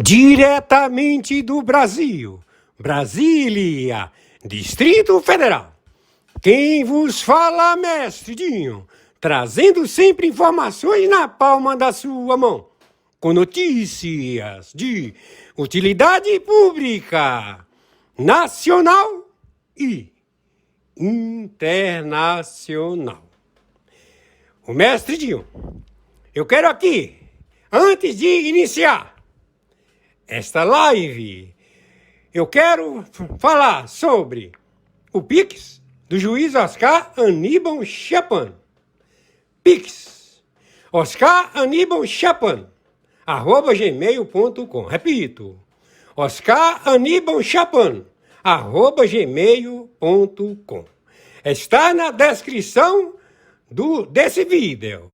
Diretamente do Brasil, Brasília, Distrito Federal. Quem vos fala, mestre Dinho, trazendo sempre informações na palma da sua mão, com notícias de utilidade pública, nacional e internacional. O mestre Dinho, eu quero aqui, antes de iniciar esta live, eu quero falar sobre o Pix do juiz Oscar Aníbal Chapan. Pix, Oscar Aníbal Chapan, @gmail.com. Repito, Oscar Aníbal Chapan, @gmail.com. Está na descrição desse vídeo.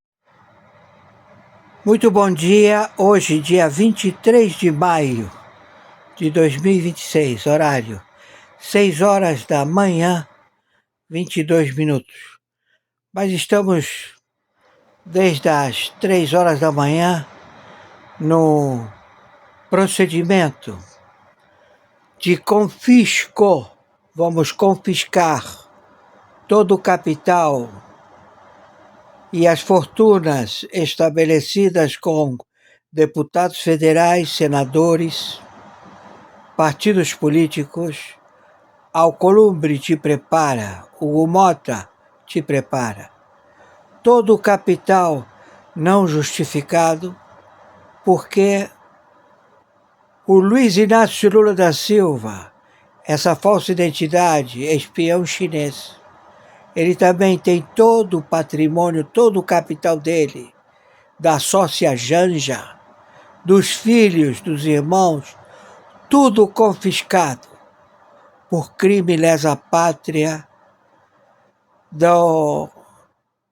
Muito bom dia, hoje dia 23 de maio de 2026, horário 6 horas da manhã, 22 minutos. Mas estamos desde as 3 horas da manhã no procedimento de confisco. Vamos confiscar todo o capital e as fortunas estabelecidas com deputados federais, senadores, partidos políticos. Alcolumbre te prepara, Hugo Mota te prepara. Todo o capital não justificado, porque o Luiz Inácio Lula da Silva, essa falsa identidade, espião chinês, ele também tem todo o patrimônio, todo o capital dele, da sócia Janja, dos filhos, dos irmãos, tudo confiscado por crime lesa pátria do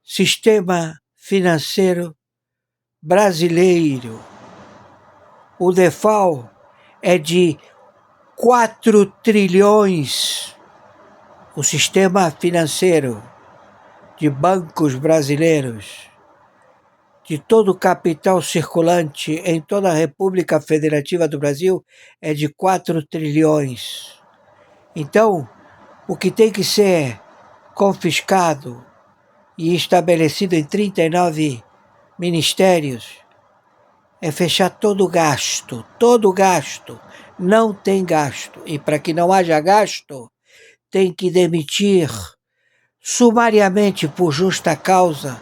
sistema financeiro brasileiro. O default é de 4 trilhões. O sistema financeiro de bancos brasileiros, de todo o capital circulante em toda a República Federativa do Brasil, é de 4 trilhões. Então, o que tem que ser confiscado e estabelecido em 39 ministérios é fechar todo o gasto. Todo o gasto. Não tem gasto. E para que não haja gasto, tem que demitir sumariamente, por justa causa,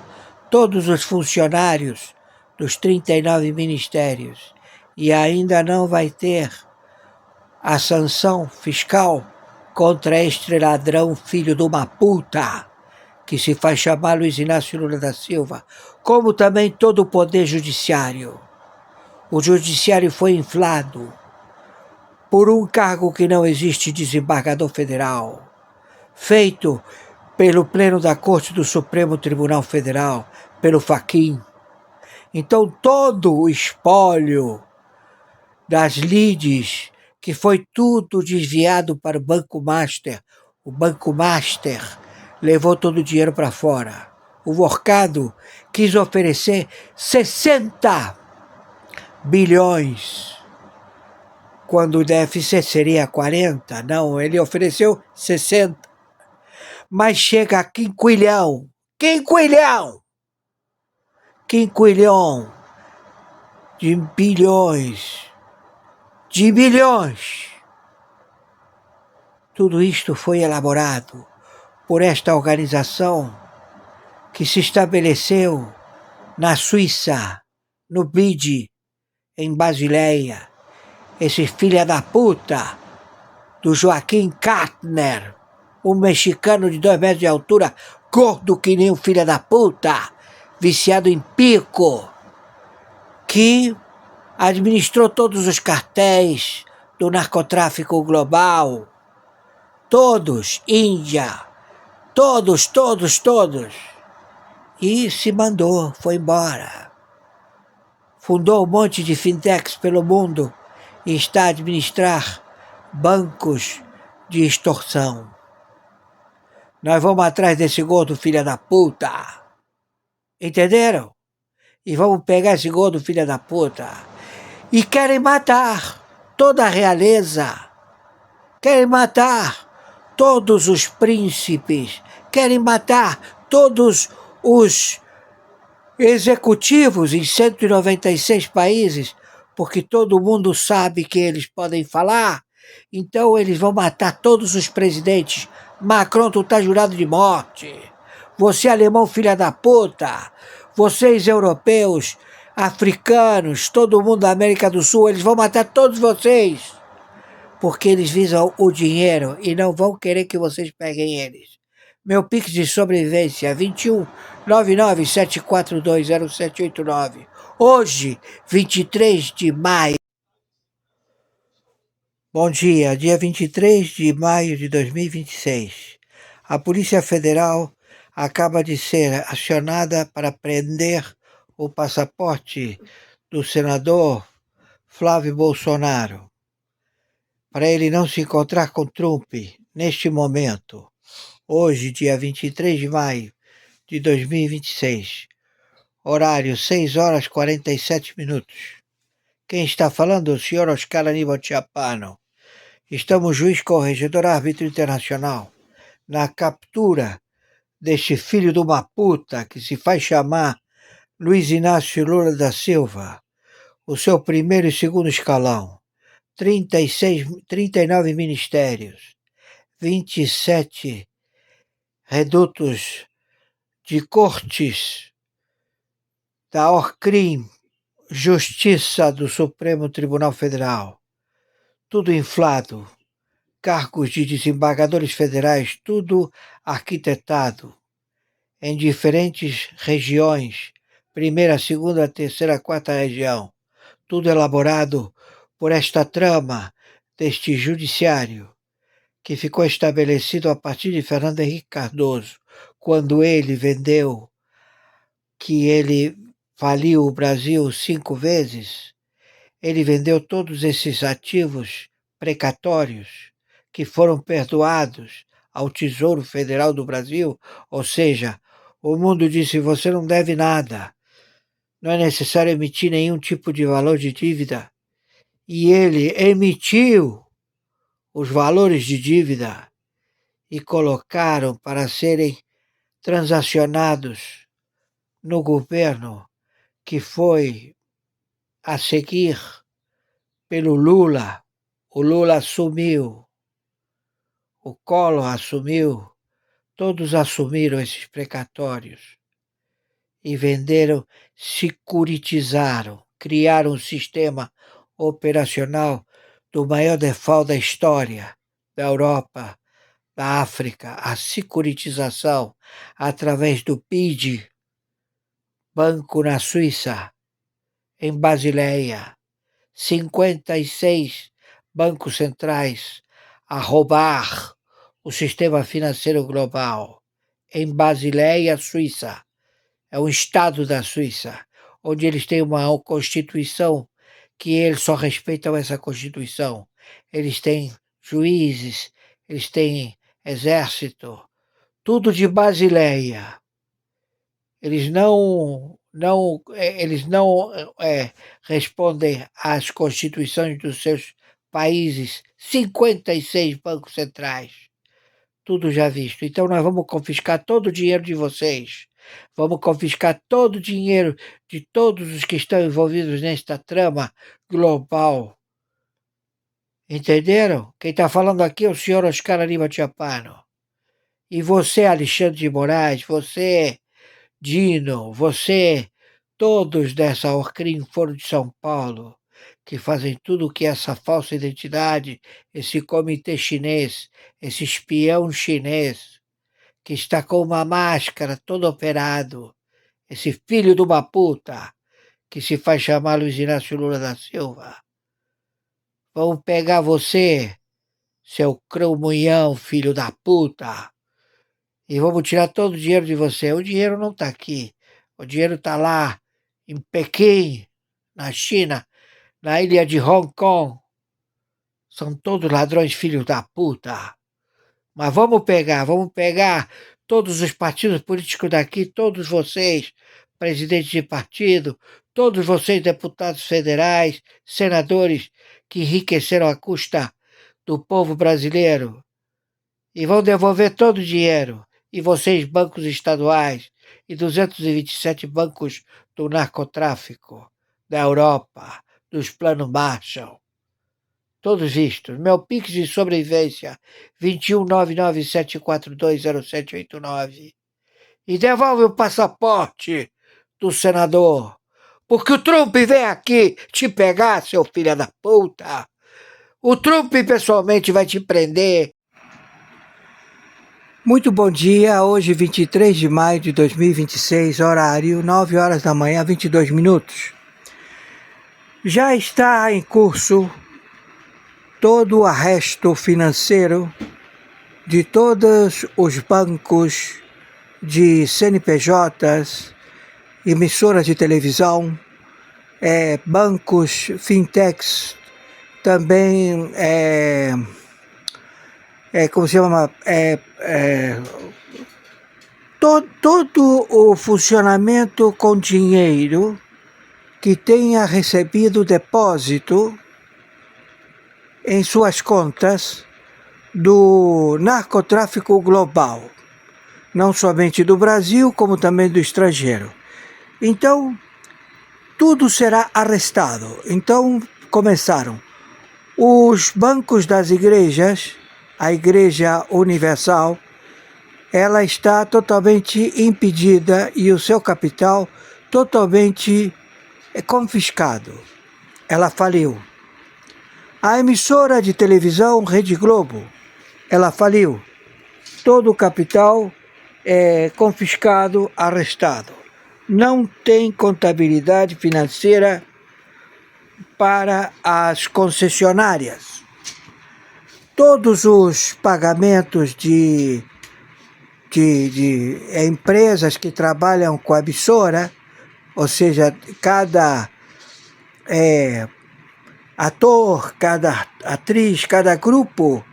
todos os funcionários dos 39 ministérios. E ainda não vai ter a sanção fiscal contra este ladrão filho de uma puta, que se faz chamar Luiz Inácio Lula da Silva, como também todo o poder judiciário. O judiciário foi inflado por um cargo que não existe, desembargador federal, feito pelo Pleno da Corte do Supremo Tribunal Federal, pelo Fachin. Então todo o espólio das lides, que foi tudo desviado para o Banco Master, o Banco Master levou todo o dinheiro para fora. O Vorcado quis oferecer 60 bilhões, quando o déficit seria 40, não, ele ofereceu 60. Mas chega a quinquilhão de bilhões, de milhões. Tudo isto foi elaborado por esta organização que se estabeleceu na Suíça, no BID, em Basileia. Esse filho da puta do Joaquim Kartner, um mexicano de 2 metros de altura, gordo que nem um filho da puta, viciado em pico, que administrou todos os cartéis do narcotráfico global, todos, Índia, todos, e se mandou, foi embora. Fundou um monte de fintechs pelo mundo e está a administrar bancos de extorsão. Nós vamos atrás desse gordo filho da puta. Entenderam? E vamos pegar esse gordo filho da puta e querem matar toda a realeza, querem matar todos os príncipes, querem matar todos os executivos em 196 países, porque todo mundo sabe que eles podem falar, então eles vão matar todos os presidentes. Macron, tu tá jurado de morte. Você alemão filha da puta. Vocês europeus, africanos, todo mundo da América do Sul, eles vão matar todos vocês. Porque eles visam o dinheiro e não vão querer que vocês peguem eles. Meu Pix de sobrevivência, 21 997420789. Hoje, 23 de maio. Bom dia 23 de maio de 2026. A Polícia Federal acaba de ser acionada para prender o passaporte do senador Flávio Bolsonaro, para ele não se encontrar com Trump neste momento. Hoje, dia 23 de maio de 2026, horário 6 horas 47 minutos. Quem está falando? O senhor Oscar Aníbal Chiapano. Estamos juiz, corregedor, árbitro internacional, na captura deste filho de uma puta que se faz chamar Luiz Inácio Lula da Silva, o seu primeiro e segundo escalão, 39 ministérios, 27 redutos de cortes da ORCRIM, Justiça do Supremo Tribunal Federal, tudo inflado, cargos de desembargadores federais, tudo arquitetado em diferentes regiões, primeira, segunda, terceira, quarta região, tudo elaborado por esta trama deste judiciário, que ficou estabelecido a partir de Fernando Henrique Cardoso, quando ele vendeu, que ele faliu o Brasil 5 vezes, ele vendeu todos esses ativos precatórios que foram perdoados ao Tesouro Federal do Brasil, ou seja, o mundo disse, você não deve nada, não é necessário emitir nenhum tipo de valor de dívida, e ele emitiu os valores de dívida e colocaram para serem transacionados no governo que foi a seguir pelo Lula. O Lula assumiu, o Collor assumiu, todos assumiram esses precatórios e venderam, securitizaram, criaram um sistema operacional do maior default da história da Europa, da África, a securitização através do BID, banco na Suíça, em Basileia, 56 bancos centrais a roubar o sistema financeiro global, em Basileia, Suíça. É um estado da Suíça, onde eles têm uma constituição que eles só respeitam essa constituição. Eles têm juízes, eles têm exército, tudo de Basileia. Eles não respondem às constituições dos seus países, 56 bancos centrais, tudo já visto. Então nós vamos confiscar todo o dinheiro de vocês, vamos confiscar todo o dinheiro de todos os que estão envolvidos nesta trama global. Entenderam? Quem está falando aqui é o senhor Oscar Aníbal Chiapano. E você, Alexandre de Moraes, você, Dino, você, todos dessa Orcrim Foro de São Paulo, que fazem tudo o que essa falsa identidade, esse comitê chinês, esse espião chinês, que está com uma máscara todo operado, esse filho de uma puta, que se faz chamar Luiz Inácio Lula da Silva. Vamos pegar você, seu cramunhão, filho da puta, e vamos tirar todo o dinheiro de você. O dinheiro não está aqui. O dinheiro está lá, em Pequim, na China, na ilha de Hong Kong. São todos ladrões filhos da puta. Mas vamos pegar todos os partidos políticos daqui, todos vocês, presidentes de partido, todos vocês, deputados federais, senadores que enriqueceram à custa do povo brasileiro e vão devolver todo o dinheiro. E vocês, bancos estaduais e 227 bancos do narcotráfico da Europa, dos planos Marshall, todos vistos. Meu Pix de sobrevivência, 21997420789. E devolve o passaporte do senador, porque o Trump vem aqui te pegar, seu filho da puta. O Trump pessoalmente vai te prender. Muito bom dia, hoje 23 de maio de 2026, horário 9 horas da manhã, 22 minutos. Já está em curso todo o arresto financeiro de todos os bancos de CNPJs, emissoras de televisão, bancos, fintechs, também, como se chama, todo o funcionamento com dinheiro que tenha recebido depósito em suas contas do narcotráfico global, não somente do Brasil, como também do estrangeiro. Então, tudo será arrestado. Então, começaram os bancos das igrejas, a Igreja Universal, ela está totalmente impedida e o seu capital totalmente confiscado. Ela faliu. A emissora de televisão Rede Globo, ela faliu. Todo o capital é confiscado, arrestado. Não tem contabilidade financeira para as concessionárias. Todos os pagamentos de empresas que trabalham com a emissora, ou seja, cada ator, cada atriz, cada grupo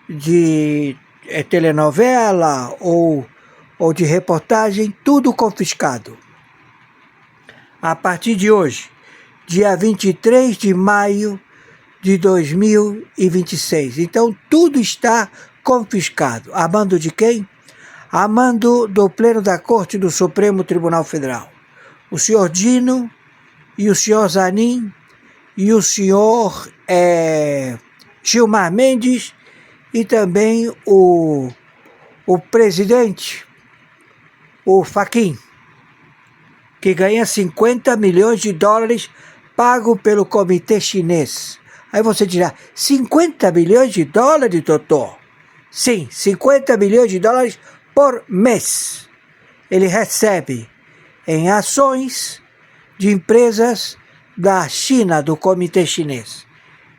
de telenovela ou de reportagem, tudo confiscado. A partir de hoje, dia 23 de maio de 2026. Então, tudo está confiscado. A mando de quem? A mando do Pleno da Corte do Supremo Tribunal Federal. O senhor Dino e o senhor Zanin e o senhor Gilmar Mendes e também o presidente, o Fachin, que ganha 50 milhões de dólares pago pelo comitê chinês. Aí você dirá, 50 milhões de dólares, doutor? Sim, 50 milhões de dólares por mês. Ele recebe em ações de empresas da China, do comitê chinês.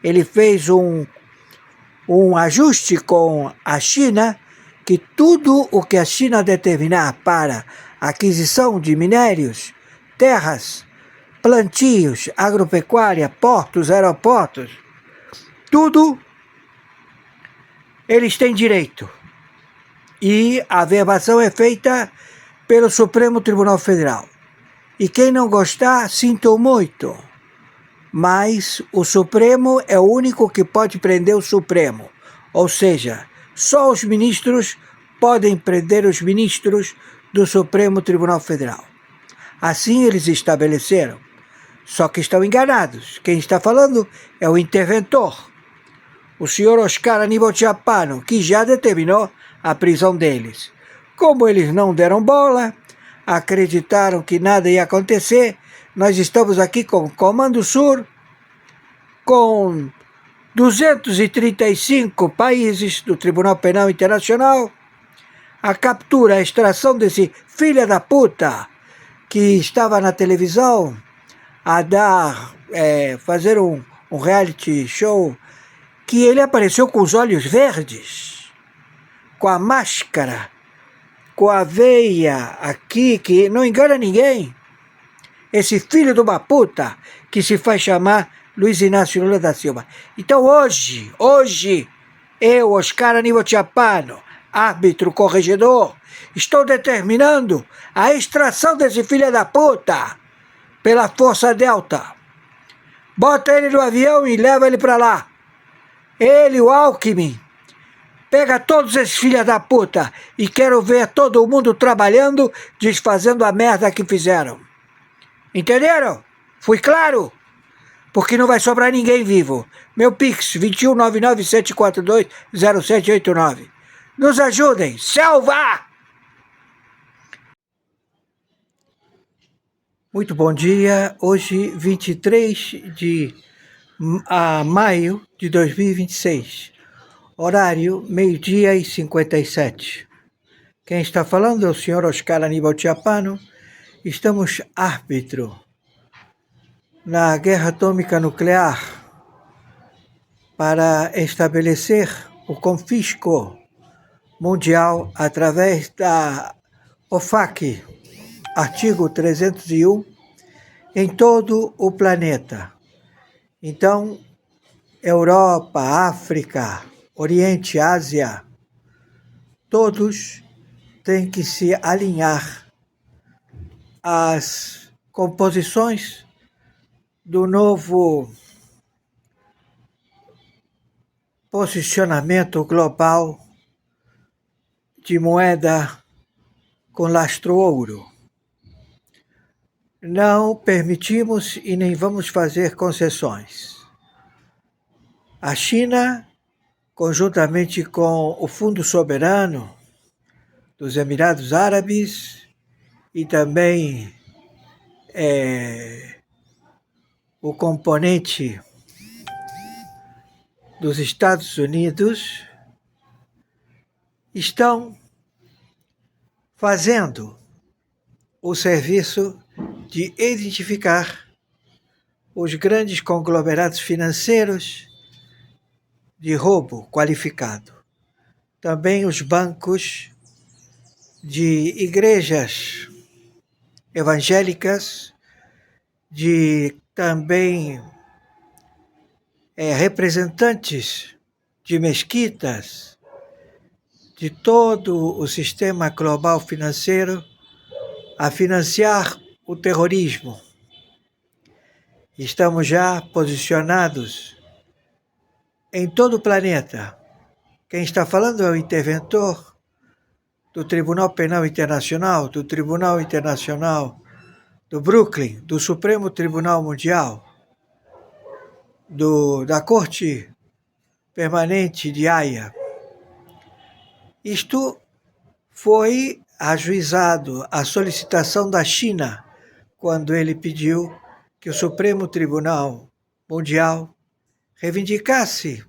Ele fez um ajuste com a China, que tudo o que a China determinar para aquisição de minérios, terras, plantios, agropecuária, portos, aeroportos, tudo eles têm direito. E a verbação é feita pelo Supremo Tribunal Federal. E quem não gostar, sinto muito. Mas o Supremo é o único que pode prender o Supremo. Ou seja, só os ministros podem prender os ministros do Supremo Tribunal Federal. Assim eles estabeleceram. Só que estão enganados. Quem está falando é o interventor, o senhor Oscar Aníbal Chapano, que já determinou a prisão deles. Como eles não deram bola, acreditaram que nada ia acontecer, nós estamos aqui com o Comando Sur, com 235 países do Tribunal Penal Internacional, a captura, a extração desse filho da puta que estava na televisão a fazer um reality show, que ele apareceu com os olhos verdes, com a máscara, com a veia aqui, que não engana ninguém. Esse filho de uma puta que se faz chamar Luiz Inácio Lula da Silva. Então hoje, eu, Oscar Aníbal Chapano, árbitro corregedor, estou determinando a extração desse filho da puta pela Força Delta. Bota ele no avião e leva ele para lá. Ele, o Alckmin, pega todos esses filhos da puta e quero ver todo mundo trabalhando, desfazendo a merda que fizeram. Entenderam? Fui claro? Porque não vai sobrar ninguém vivo. Meu Pix, 21997420789. Nos ajudem, selva! Muito bom dia. Hoje, 23 de maio de 2026. Horário, 12h57. Quem está falando é o senhor Oscar Aníbal Chiappano. Estamos árbitro na guerra atômica nuclear para estabelecer o confisco mundial através da OFAC, artigo 301, em todo o planeta. Então, Europa, África, Oriente, Ásia, todos têm que se alinhar às composições do novo posicionamento global de moeda com lastro ouro. Não permitimos e nem vamos fazer concessões. A China, conjuntamente com o Fundo Soberano dos Emirados Árabes e também o componente dos Estados Unidos, estão fazendo o serviço de identificar os grandes conglomerados financeiros de roubo qualificado. Também os bancos de igrejas evangélicas, de também representantes de mesquitas, de todo o sistema global financeiro a financiar o terrorismo. Estamos já posicionados em todo o planeta. Quem está falando é o interventor do Tribunal Penal Internacional, do Tribunal Internacional do Brooklyn, do Supremo Tribunal Mundial, da Corte Permanente de Haia. Isto foi ajuizado à solicitação da China, quando ele pediu que o Supremo Tribunal Mundial reivindicasse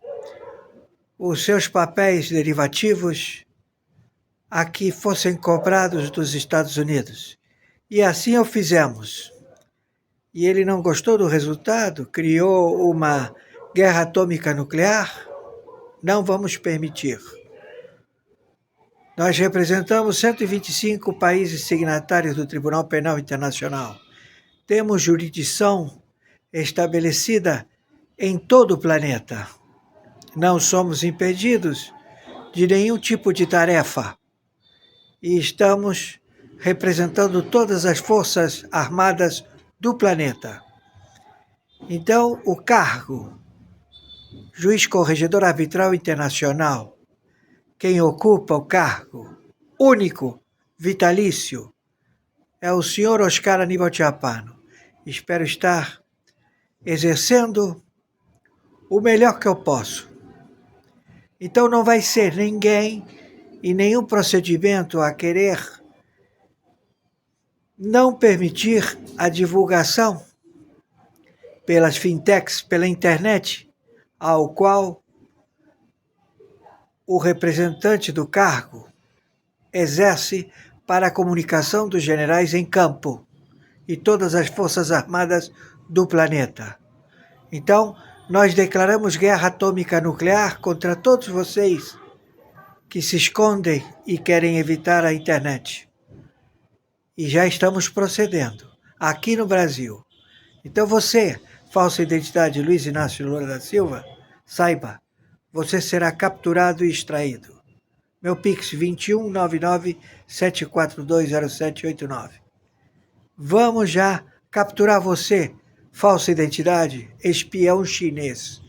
os seus papéis derivativos a que fossem cobrados dos Estados Unidos. E assim o fizemos. E ele não gostou do resultado, criou uma guerra atômica nuclear. Não vamos permitir. Nós representamos 125 países signatários do Tribunal Penal Internacional. Temos jurisdição estabelecida em todo o planeta. Não somos impedidos de nenhum tipo de tarefa. E estamos representando todas as forças armadas do planeta. Então, o cargo juiz corregedor arbitral internacional, quem ocupa o cargo único, vitalício, é o senhor Oscar Aníbal Chiappano. Espero estar exercendo o melhor que eu posso. Então não vai ser ninguém e nenhum procedimento a querer não permitir a divulgação pelas fintechs, pela internet, ao qual o representante do cargo exerce para a comunicação dos generais em campo e todas as forças armadas do planeta. Então, nós declaramos guerra atômica nuclear contra todos vocês que se escondem e querem evitar a internet. E já estamos procedendo aqui no Brasil. Então você, falsa identidade Luiz Inácio Lula da Silva, saiba, você será capturado e extraído. Meu Pix 2199-7420789. Vamos já capturar você, falsa identidade, espião chinês.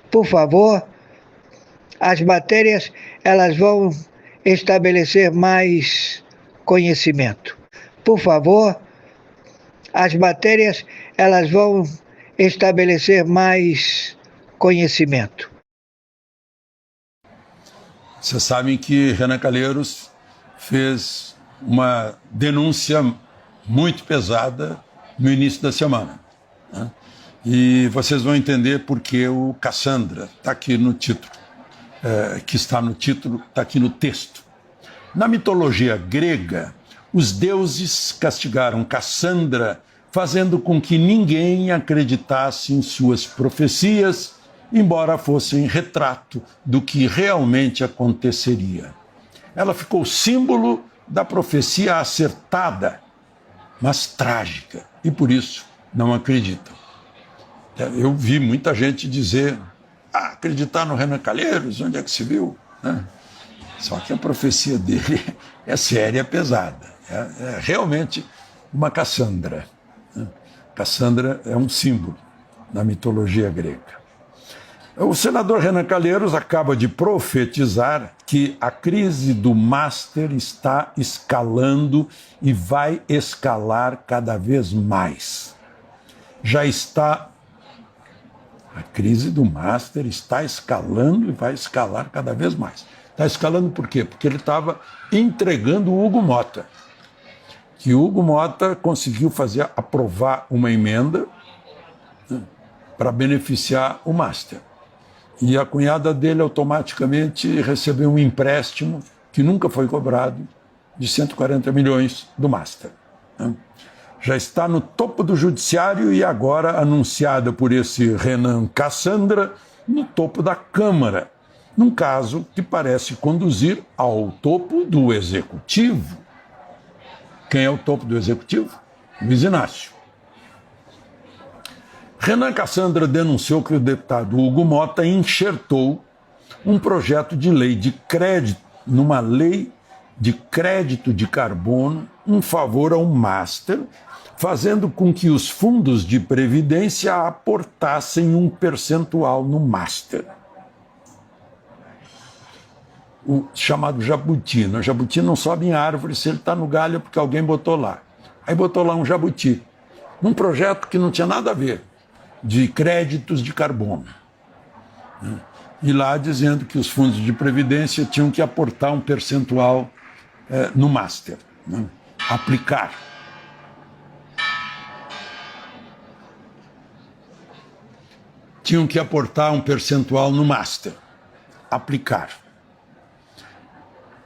Por favor, as matérias elas vão estabelecer mais conhecimento. Por favor, as matérias elas vão estabelecer mais conhecimento. Vocês sabem que Renan Calheiros fez uma denúncia muito pesada no início da semana, né? E vocês vão entender por que o Cassandra está aqui no título, que está no título, está aqui no texto. Na mitologia grega, os deuses castigaram Cassandra, fazendo com que ninguém acreditasse em suas profecias, embora fossem retrato do que realmente aconteceria. Ela ficou símbolo da profecia acertada, mas trágica, e por isso não acreditam. Eu vi muita gente dizer, acreditar no Renan Calheiros, onde é que se viu? Né? Só que a profecia dele é séria, é pesada. É realmente uma Cassandra. Né? Cassandra é um símbolo na mitologia grega. O senador Renan Calheiros acaba de profetizar que a crise do Master está escalando e vai escalar cada vez mais. A crise do Master está escalando e vai escalar cada vez mais. Está escalando por quê? Porque ele estava entregando o Hugo Motta. Que o Hugo Motta conseguiu aprovar uma emenda, né, para beneficiar o Master. E a cunhada dele automaticamente recebeu um empréstimo que nunca foi cobrado de 140 milhões do Master, né? Já está no topo do judiciário e agora anunciada por esse Renan Cassandra no topo da Câmara, num caso que parece conduzir ao topo do Executivo. Quem é o topo do Executivo? Luiz Inácio. Renan Cassandra denunciou que o deputado Hugo Motta enxertou um projeto de lei de crédito, numa lei de crédito de carbono, em favor ao Master, fazendo com que os fundos de previdência aportassem um percentual no Master. O chamado jabuti. O jabuti não sobe em árvore, se ele está no galho é porque alguém botou lá. Aí botou lá um jabuti, num projeto que não tinha nada a ver, de créditos de carbono. E lá dizendo que os fundos de previdência tinham que aportar um percentual no Master, né? Aplicar. Tinham que aportar um percentual no Master, aplicar.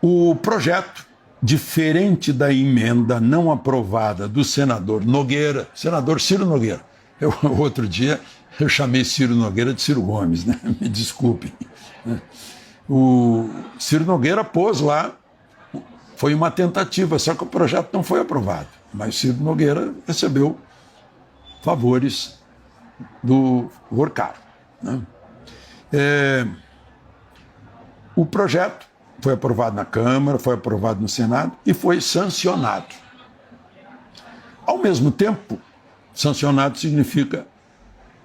O projeto, diferente da emenda não aprovada do senador Nogueira, senador Ciro Nogueira. Outro dia eu chamei Ciro Nogueira de Ciro Gomes, né? Me desculpem. O Ciro Nogueira pôs lá, foi uma tentativa, só que o projeto não foi aprovado. Mas Ciro Nogueira recebeu favores do Worcar, né? O projeto foi aprovado na Câmara, foi aprovado no Senado e foi sancionado. Ao mesmo tempo, sancionado significa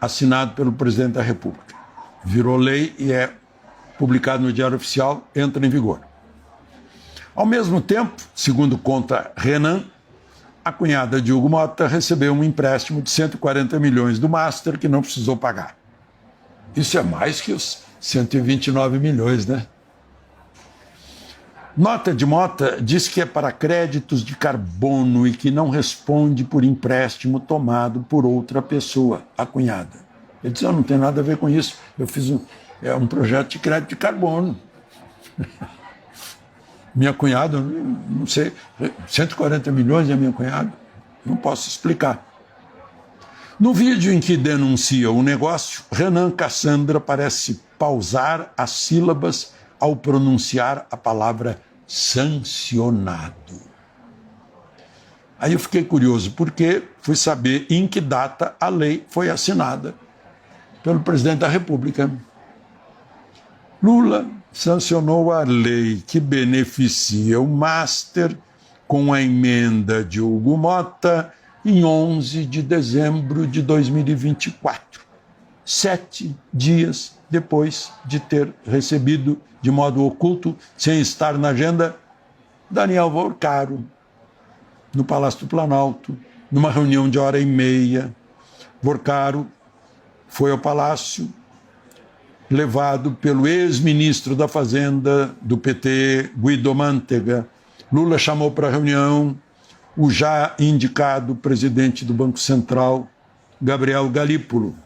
assinado pelo presidente da República. Virou lei e é publicado no Diário Oficial, entra em vigor. Ao mesmo tempo, segundo conta Renan, a cunhada de Hugo Motta recebeu um empréstimo de 140 milhões do Master que não precisou pagar. Isso é mais que os 129 milhões, né? Nota de Motta diz que é para créditos de carbono e que não responde por empréstimo tomado por outra pessoa, a cunhada. Ele diz, não tem nada a ver com isso, eu fiz um projeto de crédito de carbono. Minha cunhada, não sei, 140 milhões é minha cunhada, não posso explicar. No vídeo em que denuncia o negócio, Renan Cassandra parece pausar as sílabas ao pronunciar a palavra sancionado. Aí eu fiquei curioso, porque fui saber em que data a lei foi assinada pelo presidente da República. Lula sancionou a lei que beneficia o Master com a emenda de Hugo Motta em 11 de dezembro de 2024, 7 dias depois de ter recebido de modo oculto, sem estar na agenda, Daniel Vorcaro, no Palácio do Planalto, numa reunião de 1h30. Vorcaro foi ao Palácio, levado pelo ex-ministro da Fazenda do PT, Guido Mantega. Lula chamou para a reunião o já indicado presidente do Banco Central, Gabriel Galípolo.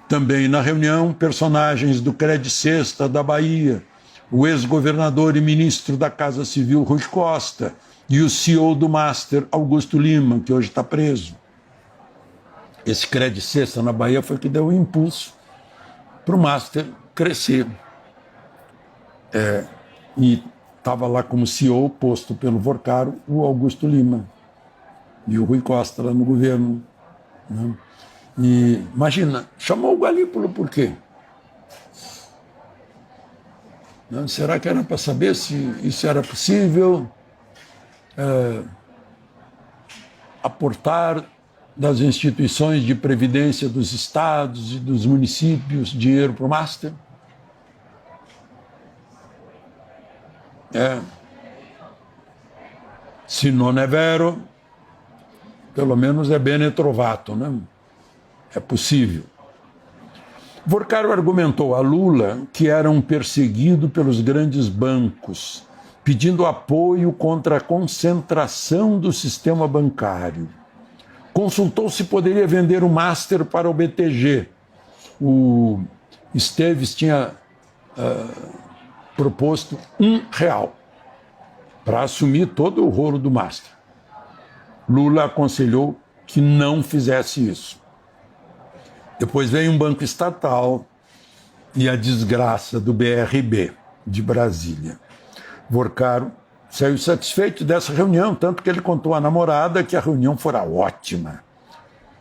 Também na reunião, personagens do Credit Sexta da Bahia, o ex-governador e ministro da Casa Civil, Rui Costa, e o CEO do Master, Augusto Lima, que hoje está preso. Esse Credit Sexta na Bahia foi que deu o impulso para o Master crescer. E estava lá como CEO, posto pelo Vorcaro, o Augusto Lima e o Rui Costa lá no governo, né? E imagina, chamou o Galípolo por quê? Não, será que era para saber se isso era possível? Aportar das instituições de previdência dos estados e dos municípios dinheiro para o Master? Se non è vero, pelo menos é bene trovato, né? É possível. Vorcaro argumentou a Lula que era um perseguido pelos grandes bancos, pedindo apoio contra a concentração do sistema bancário. Consultou se poderia vender o Master para o BTG. O Esteves tinha proposto R$1 para assumir todo o rolo do Master. Lula aconselhou que não fizesse isso. Depois veio um banco estatal e a desgraça do BRB de Brasília. Vorcaro saiu satisfeito dessa reunião, tanto que ele contou à namorada que a reunião fora ótima.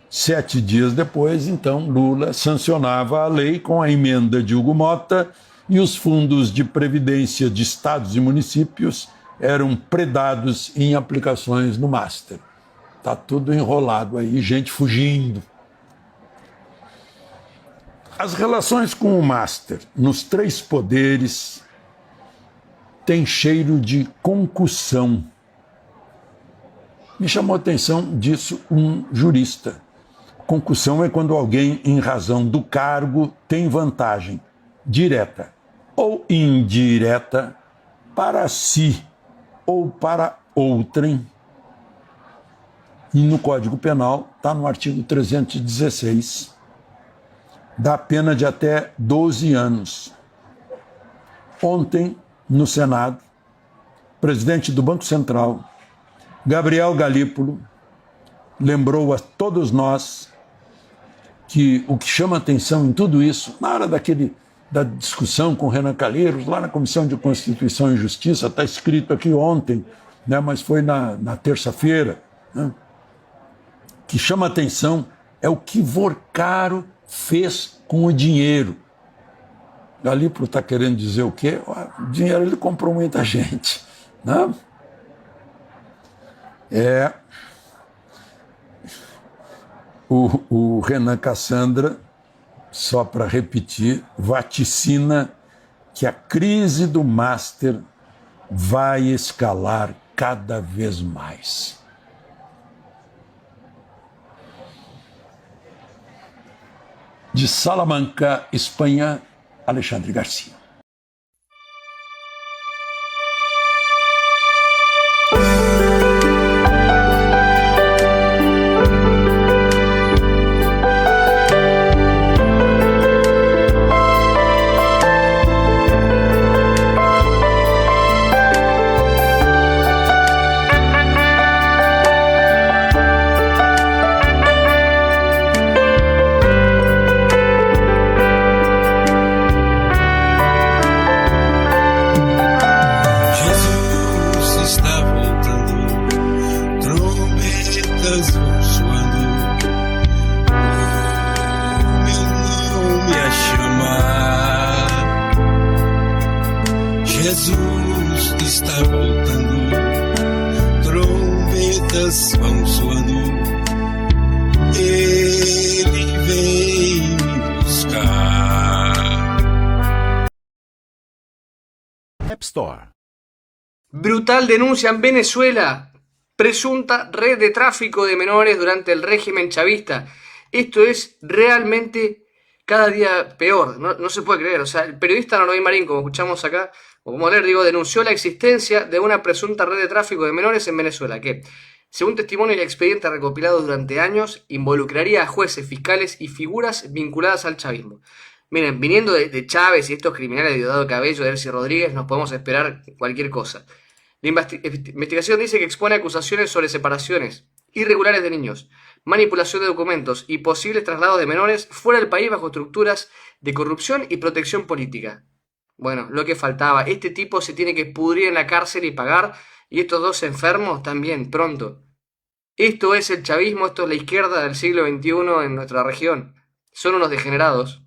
7 dias depois, então, Lula sancionava a lei com a emenda de Hugo Motta e os fundos de previdência de estados e municípios eram predados em aplicações no Master. Está tudo enrolado aí, gente fugindo. As relações com o Master, nos 3 poderes, têm cheiro de concussão. Me chamou a atenção disso um jurista. Concussão é quando alguém, em razão do cargo, tem vantagem direta ou indireta para si ou para outrem. E no Código Penal, está no artigo 316, dá pena de até 12 anos. Ontem, no Senado, o presidente do Banco Central, Gabriel Galípolo, lembrou a todos nós que o que chama atenção em tudo isso, na hora da discussão com Renan Calheiros, lá na Comissão de Constituição e Justiça, está escrito aqui ontem, né, mas foi na terça-feira, né, que chama atenção é o que Vorcaro fez com o dinheiro. Galípolo está querendo dizer o quê? O dinheiro ele comprou muita gente, né? O Renan Cassandra, só para repetir, vaticina que a crise do Master vai escalar cada vez mais. De Salamanca, Espanha, Alexandre Garcia. App Store. Brutal denuncia en Venezuela. Presunta red de tráfico de menores durante el régimen chavista. Esto es realmente cada día peor. No se puede creer. O sea, el periodista Norbert Marín, como escuchamos acá, o como leer, denunció la existencia de una presunta red de tráfico de menores en Venezuela que, según testimonio y expediente recopilado durante años, involucraría a jueces, fiscales y figuras vinculadas al chavismo. Miren, viniendo de Chávez y estos criminales de Diosdado Cabello, de Delcy Rodríguez, nos podemos esperar cualquier cosa. La investigación dice que expone acusaciones sobre separaciones irregulares de niños, manipulación de documentos y posibles traslados de menores fuera del país bajo estructuras de corrupción y protección política. Bueno, lo que faltaba. Este tipo se tiene que pudrir en la cárcel y pagar, y estos dos enfermos también, pronto. Esto es el chavismo, esto es la izquierda del siglo XXI en nuestra región. Son unos degenerados.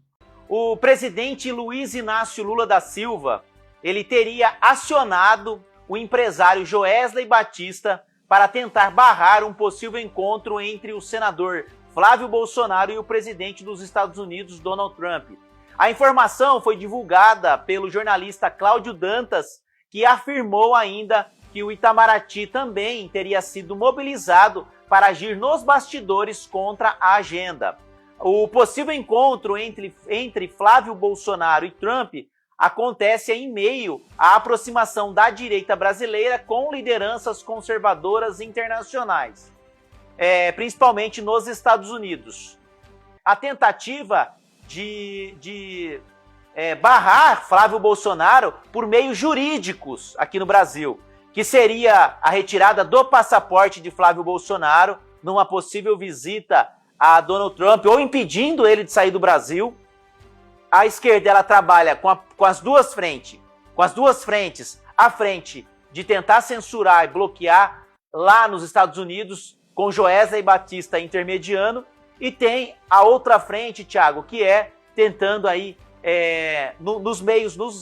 O presidente Luiz Inácio Lula da Silva, ele teria acionado o empresário Joesley Batista para tentar barrar um possível encontro entre o senador Flávio Bolsonaro e o presidente dos Estados Unidos, Donald Trump. A informação foi divulgada pelo jornalista Cláudio Dantas, que afirmou ainda que o Itamaraty também teria sido mobilizado para agir nos bastidores contra a agenda. O possível encontro entre Flávio Bolsonaro e Trump acontece em meio à aproximação da direita brasileira com lideranças conservadoras internacionais, principalmente nos Estados Unidos. A tentativa de barrar Flávio Bolsonaro por meios jurídicos aqui no Brasil, que seria a retirada do passaporte de Flávio Bolsonaro numa possível visita a Donald Trump, ou impedindo ele de sair do Brasil. A esquerda ela trabalha com as duas frentes, a frente de tentar censurar e bloquear lá nos Estados Unidos, com Joesley Batista intermediando, e tem a outra frente, Thiago, que é tentando aí nos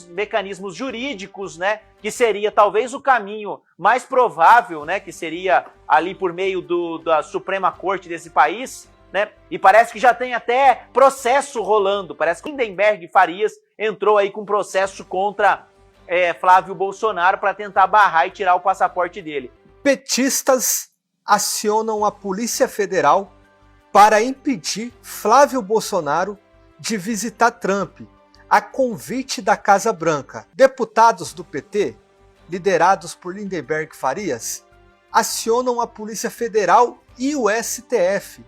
mecanismos jurídicos, né, que seria talvez o caminho mais provável, né, que seria ali por meio da Suprema Corte desse país, né, e parece que já tem até processo rolando, parece que Lindenberg Farias entrou aí com processo contra Flávio Bolsonaro para tentar barrar e tirar o passaporte dele. Petistas acionam a Polícia Federal para impedir Flávio Bolsonaro de visitar Trump, a convite da Casa Branca. Deputados do PT, liderados por Lindenberg Farias, acionam a Polícia Federal e o STF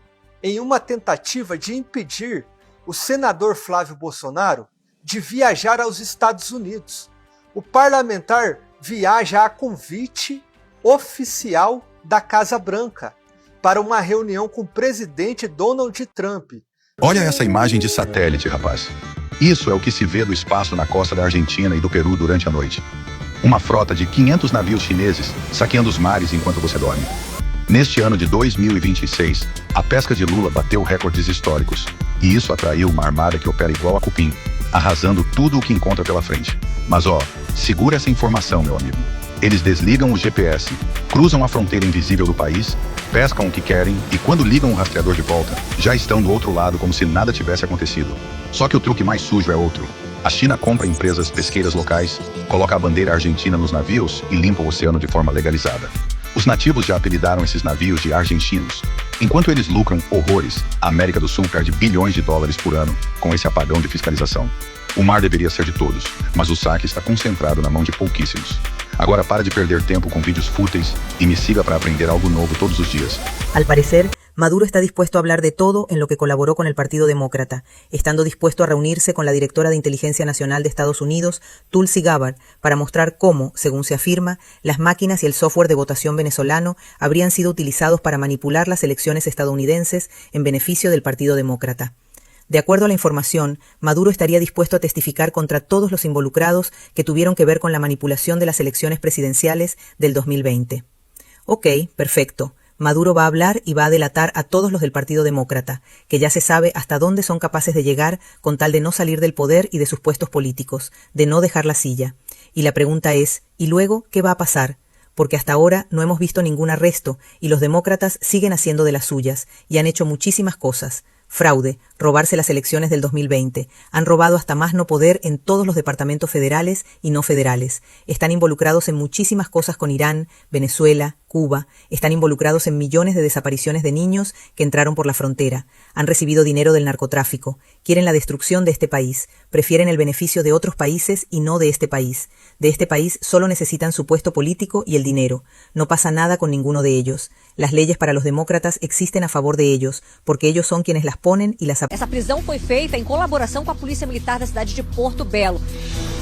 em uma tentativa de impedir o senador Flávio Bolsonaro de viajar aos Estados Unidos. O parlamentar viaja a convite oficial da Casa Branca para uma reunião com o presidente Donald Trump. Olha essa imagem de satélite, rapaz. Isso é o que se vê do espaço na costa da Argentina e do Peru durante a noite. Uma frota de 500 navios chineses saqueando os mares enquanto você dorme. Neste ano de 2026, a pesca de Lula bateu recordes históricos. E isso atraiu uma armada que opera igual a cupim, arrasando tudo o que encontra pela frente. Mas segura essa informação, meu amigo. Eles desligam o GPS, cruzam a fronteira invisível do país, pescam o que querem e quando ligam o rastreador de volta, já estão do outro lado como se nada tivesse acontecido. Só que o truque mais sujo é outro. A China compra empresas pesqueiras locais, coloca a bandeira argentina nos navios e limpa o oceano de forma legalizada. Os nativos já apelidaram esses navios de argentinos. Enquanto eles lucram horrores, a América do Sul perde bilhões de dólares por ano com esse apagão de fiscalização. O mar deveria ser de todos, mas o saque está concentrado na mão de pouquíssimos. Agora para de perder tempo con vídeos fúteis y me siga para aprender algo nuevo todos los días. Al parecer, Maduro está dispuesto a hablar de todo en lo que colaboró con el Partido Demócrata, estando dispuesto a reunirse con la directora de Inteligencia Nacional de Estados Unidos, Tulsi Gabbard, para mostrar cómo, según se afirma, las máquinas y el software de votación venezolano habrían sido utilizados para manipular las elecciones estadounidenses en beneficio del Partido Demócrata. De acuerdo a la información, Maduro estaría dispuesto a testificar contra todos los involucrados que tuvieron que ver con la manipulación de las elecciones presidenciales del 2020. Ok, perfecto. Maduro va a hablar y va a delatar a todos los del Partido Demócrata, que ya se sabe hasta dónde son capaces de llegar con tal de no salir del poder y de sus puestos políticos, de no dejar la silla. Y la pregunta es, ¿y luego qué va a pasar? Porque hasta ahora no hemos visto ningún arresto y los demócratas siguen haciendo de las suyas y han hecho muchísimas cosas. Fraude, robarse las elecciones del 2020. Han robado hasta más no poder en todos los departamentos federales y no federales. Están involucrados en muchísimas cosas con Irán, Venezuela, Cuba. Están involucrados en millones de desapariciones de niños que entraron por la frontera. Han recibido dinero del narcotráfico. Quieren la destrucción de este país. Prefieren el beneficio de otros países y no de este país. De este país solo necesitan su puesto político y el dinero. No pasa nada con ninguno de ellos. Las leyes para los demócratas existen a favor de ellos, porque ellos son quienes las ponen y las aplican. Essa prisão foi feita em colaboração com a Polícia Militar da cidade de Porto Belo.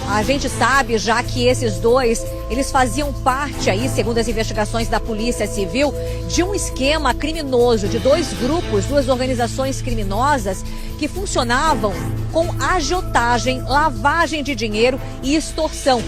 A gente sabe já que esses dois, eles faziam parte aí, segundo as investigações da Polícia Civil, de um esquema criminoso, de dois grupos, duas organizações criminosas que funcionavam com agiotagem, lavagem de dinheiro e extorsão.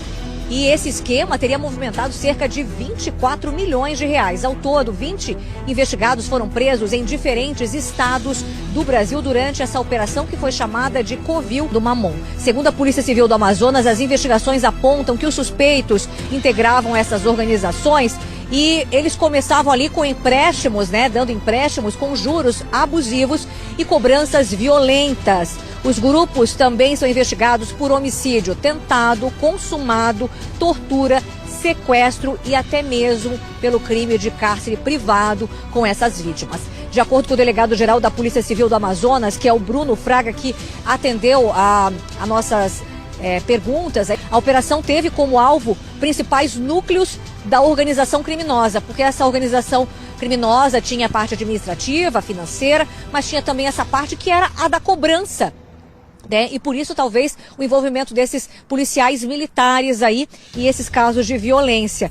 E esse esquema teria movimentado cerca de 24 milhões de reais. Ao todo, 20 investigados foram presos em diferentes estados do Brasil durante essa operação que foi chamada de Covil do Mamon. Segundo a Polícia Civil do Amazonas, as investigações apontam que os suspeitos integravam essas organizações e eles começavam ali com empréstimos, dando empréstimos com juros abusivos e cobranças violentas. Os grupos também são investigados por homicídio tentado, consumado, tortura, sequestro e até mesmo pelo crime de cárcere privado com essas vítimas. De acordo com o delegado-geral da Polícia Civil do Amazonas, que é o Bruno Fraga, que atendeu a nossas perguntas, a operação teve como alvo principais núcleos da organização criminosa, porque essa organização criminosa tinha a parte administrativa, financeira, mas tinha também essa parte que era a da cobrança. E por isso talvez o envolvimento desses policiais militares aí e esses casos de violência.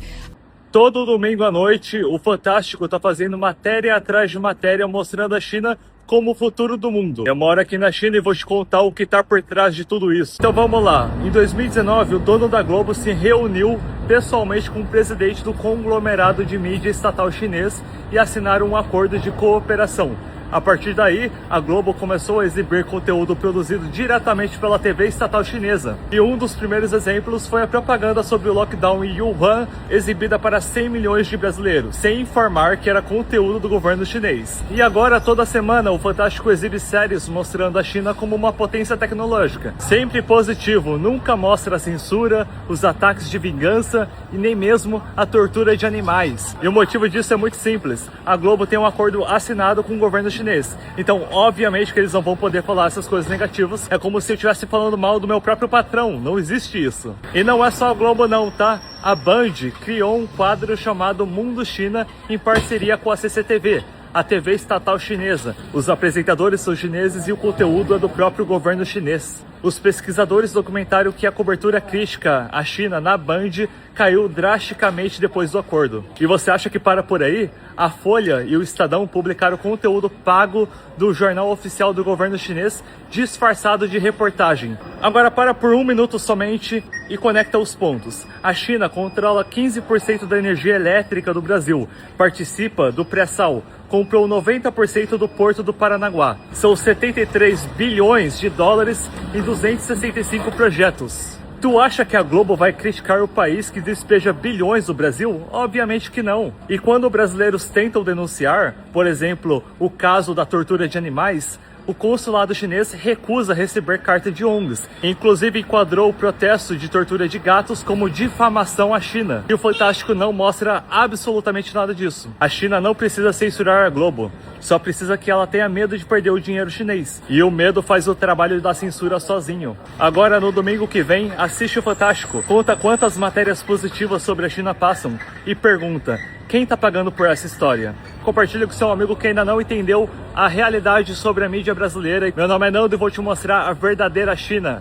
Todo domingo à noite o Fantástico está fazendo matéria atrás de matéria mostrando a China como o futuro do mundo. Eu moro aqui na China e vou te contar o que está por trás de tudo isso. Então vamos lá. Em 2019 o dono da Globo se reuniu pessoalmente com o presidente do conglomerado de mídia estatal chinês e assinaram um acordo de cooperação. A partir daí, a Globo começou a exibir conteúdo produzido diretamente pela TV estatal chinesa. E um dos primeiros exemplos foi a propaganda sobre o lockdown em Wuhan, exibida para 100 milhões de brasileiros, sem informar que era conteúdo do governo chinês. E agora, toda semana, o Fantástico exibe séries mostrando a China como uma potência tecnológica. Sempre positivo, nunca mostra a censura, os ataques de vingança e nem mesmo a tortura de animais. E o motivo disso é muito simples. A Globo tem um acordo assinado com o governo chinês. Então, obviamente que eles não vão poder falar essas coisas negativas. É como se eu estivesse falando mal do meu próprio patrão. Não existe isso. E não é só a Globo não, tá? A Band criou um quadro chamado Mundo China em parceria com a CCTV, a TV estatal chinesa. Os apresentadores são chineses e o conteúdo é do próprio governo chinês. Os pesquisadores documentaram que a cobertura crítica à China na Band caiu drasticamente depois do acordo. E você acha que para por aí? A Folha e o Estadão publicaram conteúdo pago do jornal oficial do governo chinês disfarçado de reportagem. Agora para por um minuto somente e conecta os pontos. A China controla 15% da energia elétrica do Brasil, participa do pré-sal, comprou 90% do Porto do Paranaguá. São 73 bilhões de dólares em 265 projetos. Tu acha que a Globo vai criticar o país que despeja bilhões do Brasil? Obviamente que não. E quando brasileiros tentam denunciar, por exemplo, o caso da tortura de animais, o consulado chinês recusa receber carta de ONGs. Inclusive enquadrou o protesto de tortura de gatos como difamação à China. E o Fantástico não mostra absolutamente nada disso. A China não precisa censurar a Globo. Só precisa que ela tenha medo de perder o dinheiro chinês. E o medo faz o trabalho da censura sozinho. Agora, no domingo que vem, assiste o Fantástico. Conta quantas matérias positivas sobre a China passam. E pergunta: quem tá pagando por essa história? Compartilha com seu amigo que ainda não entendeu a realidade sobre a mídia brasileira. Meu nome é Nando e vou te mostrar a verdadeira China.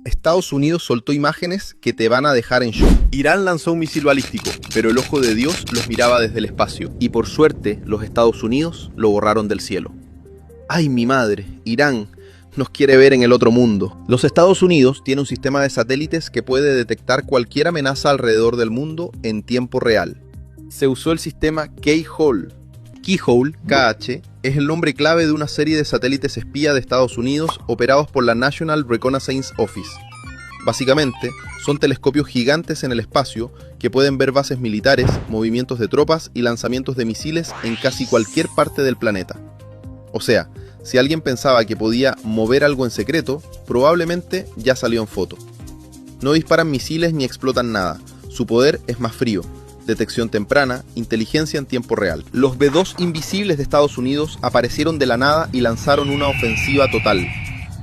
Estados Unidos soltó imágenes que te van a dejar en shock. Irán lanzó un misil balístico, pero el ojo de Dios los miraba desde el espacio. Y por suerte, los Estados Unidos lo borraron del cielo. ¡Ay, mi madre! Irán nos quiere ver en el otro mundo. Los Estados Unidos tienen un sistema de satélites que puede detectar cualquier amenaza alrededor del mundo en tiempo real. Se usó el sistema Keyhole. Keyhole, KH, es el nombre clave de una serie de satélites espía de Estados Unidos operados por la National Reconnaissance Office. Básicamente, son telescopios gigantes en el espacio que pueden ver bases militares, movimientos de tropas y lanzamientos de misiles en casi cualquier parte del planeta. O sea, Si alguien pensaba que podía mover algo en secreto, probablemente ya salió en foto. No disparan misiles ni explotan nada. Su poder es más frío. Detección temprana, inteligencia en tiempo real. Los B-2 invisibles de Estados Unidos aparecieron de la nada y lanzaron una ofensiva total.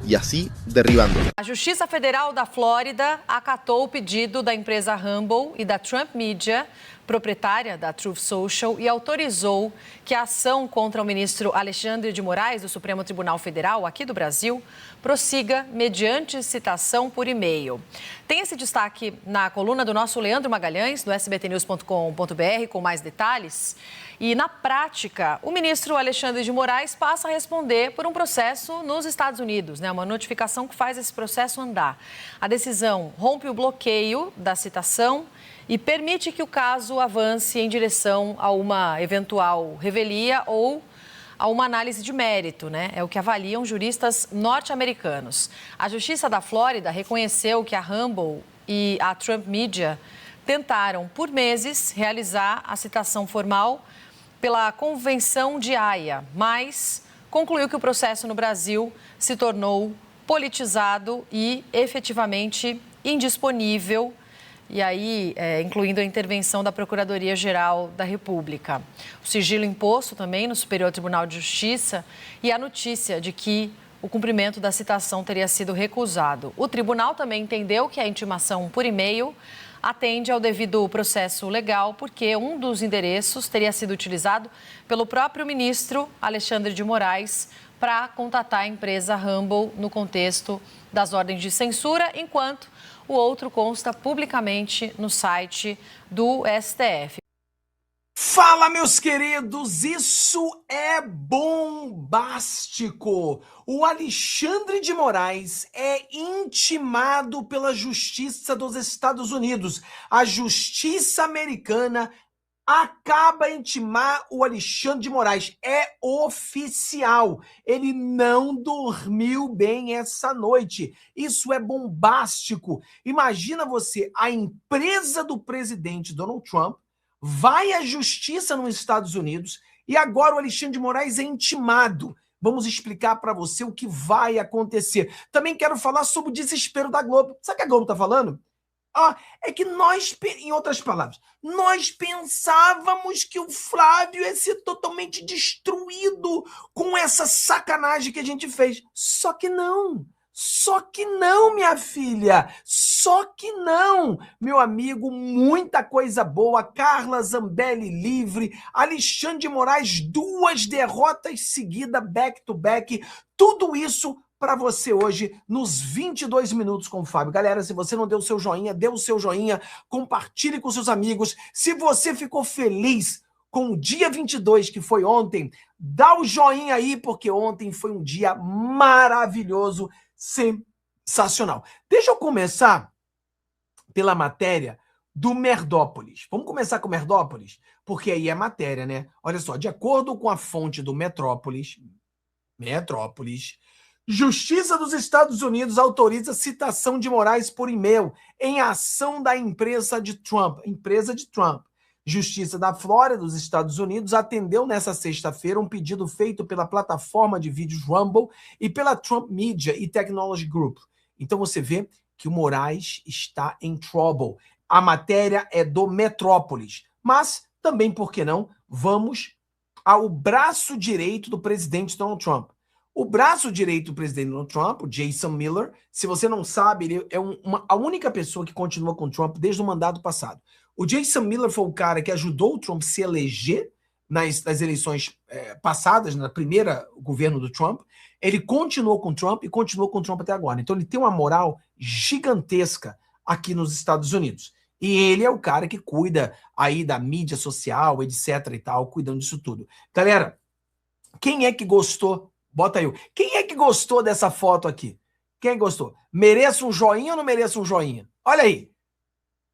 E assim, derribando. A Justiça Federal da Flórida acatou o pedido da empresa Rumble e da Trump Media, proprietária da Truth Social, e autorizou que a ação contra o ministro Alexandre de Moraes, do Supremo Tribunal Federal, aqui do Brasil, prossiga mediante citação por e-mail. Tem esse destaque na coluna do nosso Leandro Magalhães, do sbtnews.com.br, com mais detalhes. E, na prática, o ministro Alexandre de Moraes passa a responder por um processo nos Estados Unidos, né? Uma notificação que faz esse processo andar. A decisão rompe o bloqueio da citação e permite que o caso avance em direção a uma eventual revelia ou a uma análise de mérito, né? É o que avaliam juristas norte-americanos. A Justiça da Flórida reconheceu que a Rumble e a Trump Media tentaram, por meses, realizar a citação formal pela Convenção de Haia, mas concluiu que o processo no Brasil se tornou politizado e efetivamente indisponível, e aí incluindo a intervenção da Procuradoria-Geral da República. O sigilo imposto também no Superior Tribunal de Justiça e a notícia de que o cumprimento da citação teria sido recusado. O tribunal também entendeu que a intimação por e-mail atende ao devido processo legal, porque um dos endereços teria sido utilizado pelo próprio ministro Alexandre de Moraes para contatar a empresa Rumble no contexto das ordens de censura, enquanto o outro consta publicamente no site do STF. Fala, meus queridos, isso é bombástico! O Alexandre de Moraes é intimado pela Justiça dos Estados Unidos. A Justiça americana acaba de intimar o Alexandre de Moraes. É oficial. Ele não dormiu bem essa noite. Isso é bombástico. Imagina você, a empresa do presidente Donald Trump vai à justiça nos Estados Unidos e agora o Alexandre de Moraes é intimado. Vamos explicar para você o que vai acontecer. Também quero falar sobre o desespero da Globo. Sabe o que a Globo está falando? É que nós, em outras palavras, nós pensávamos que o Flávio ia ser totalmente destruído com essa sacanagem que a gente fez. Só que não. Só que não, minha filha. Só que não. Meu amigo, muita coisa boa. Carla Zambelli livre. Alexandre de Moraes, 2 derrotas seguidas, back to back. Tudo isso para você hoje nos 22 minutos com o Fábio. Galera, se você não deu o seu joinha, dê o seu joinha. Compartilhe com seus amigos. Se você ficou feliz com o dia 22, que foi ontem, dá o joinha aí, porque ontem foi um dia maravilhoso, sensacional. Deixa eu começar pela matéria do Merdópolis. Vamos começar com o Merdópolis? Porque aí é matéria, né? Olha só, de acordo com a fonte do Metrópolis, Justiça dos Estados Unidos autoriza citação de Moraes por e-mail em ação da empresa de Trump. Justiça da Flórida, dos Estados Unidos, atendeu nesta sexta-feira um pedido feito pela plataforma de vídeos Rumble e pela Trump Media e Technology Group. Então você vê que o Moraes está em trouble. A matéria é do Metrópolis. Mas também, por que não, vamos ao braço direito do presidente Donald Trump. O braço direito do presidente Donald Trump, o Jason Miller, se você não sabe, ele é a única pessoa que continua com o Trump desde o mandato passado. O Jason Miller foi o cara que ajudou o Trump se eleger nas eleições passadas, na primeira governo do Trump. Ele continuou com o Trump e continuou com o Trump até agora. Então ele tem uma moral gigantesca aqui nos Estados Unidos. E ele é o cara que cuida aí da mídia social, etc e tal, cuidando disso tudo. Galera, quem é que gostou? Bota aí. Quem é que gostou dessa foto aqui? Quem gostou? Mereço um joinha ou não mereço um joinha? Olha aí.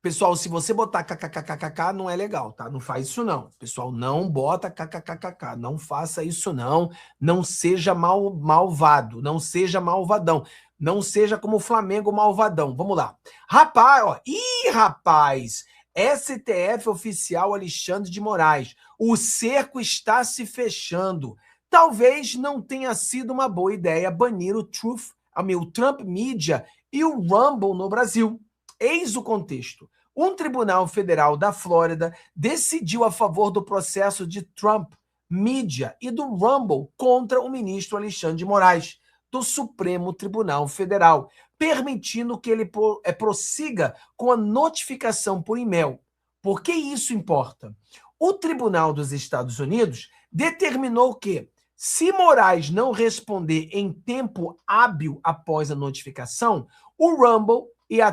Pessoal, se você botar kkkk, não é legal, tá? Não faz isso não. Pessoal, não bota kkkk. Não faça isso não. Não seja malvado. Não seja malvadão. Não seja como o Flamengo malvadão. Vamos lá. Rapaz, ó. Ih, rapaz. STF oficial Alexandre de Moraes. O cerco está se fechando. talvez não tenha sido uma boa ideia banir o Trump Media e o Rumble no Brasil. Eis o contexto. Um tribunal federal da Flórida decidiu a favor do processo de Trump Media e do Rumble contra o ministro Alexandre de Moraes, do Supremo Tribunal Federal, permitindo que ele prossiga com a notificação por e-mail. Por que isso importa? O Tribunal dos Estados Unidos determinou que, se Moraes não responder em tempo hábil após a notificação, o Rumble e a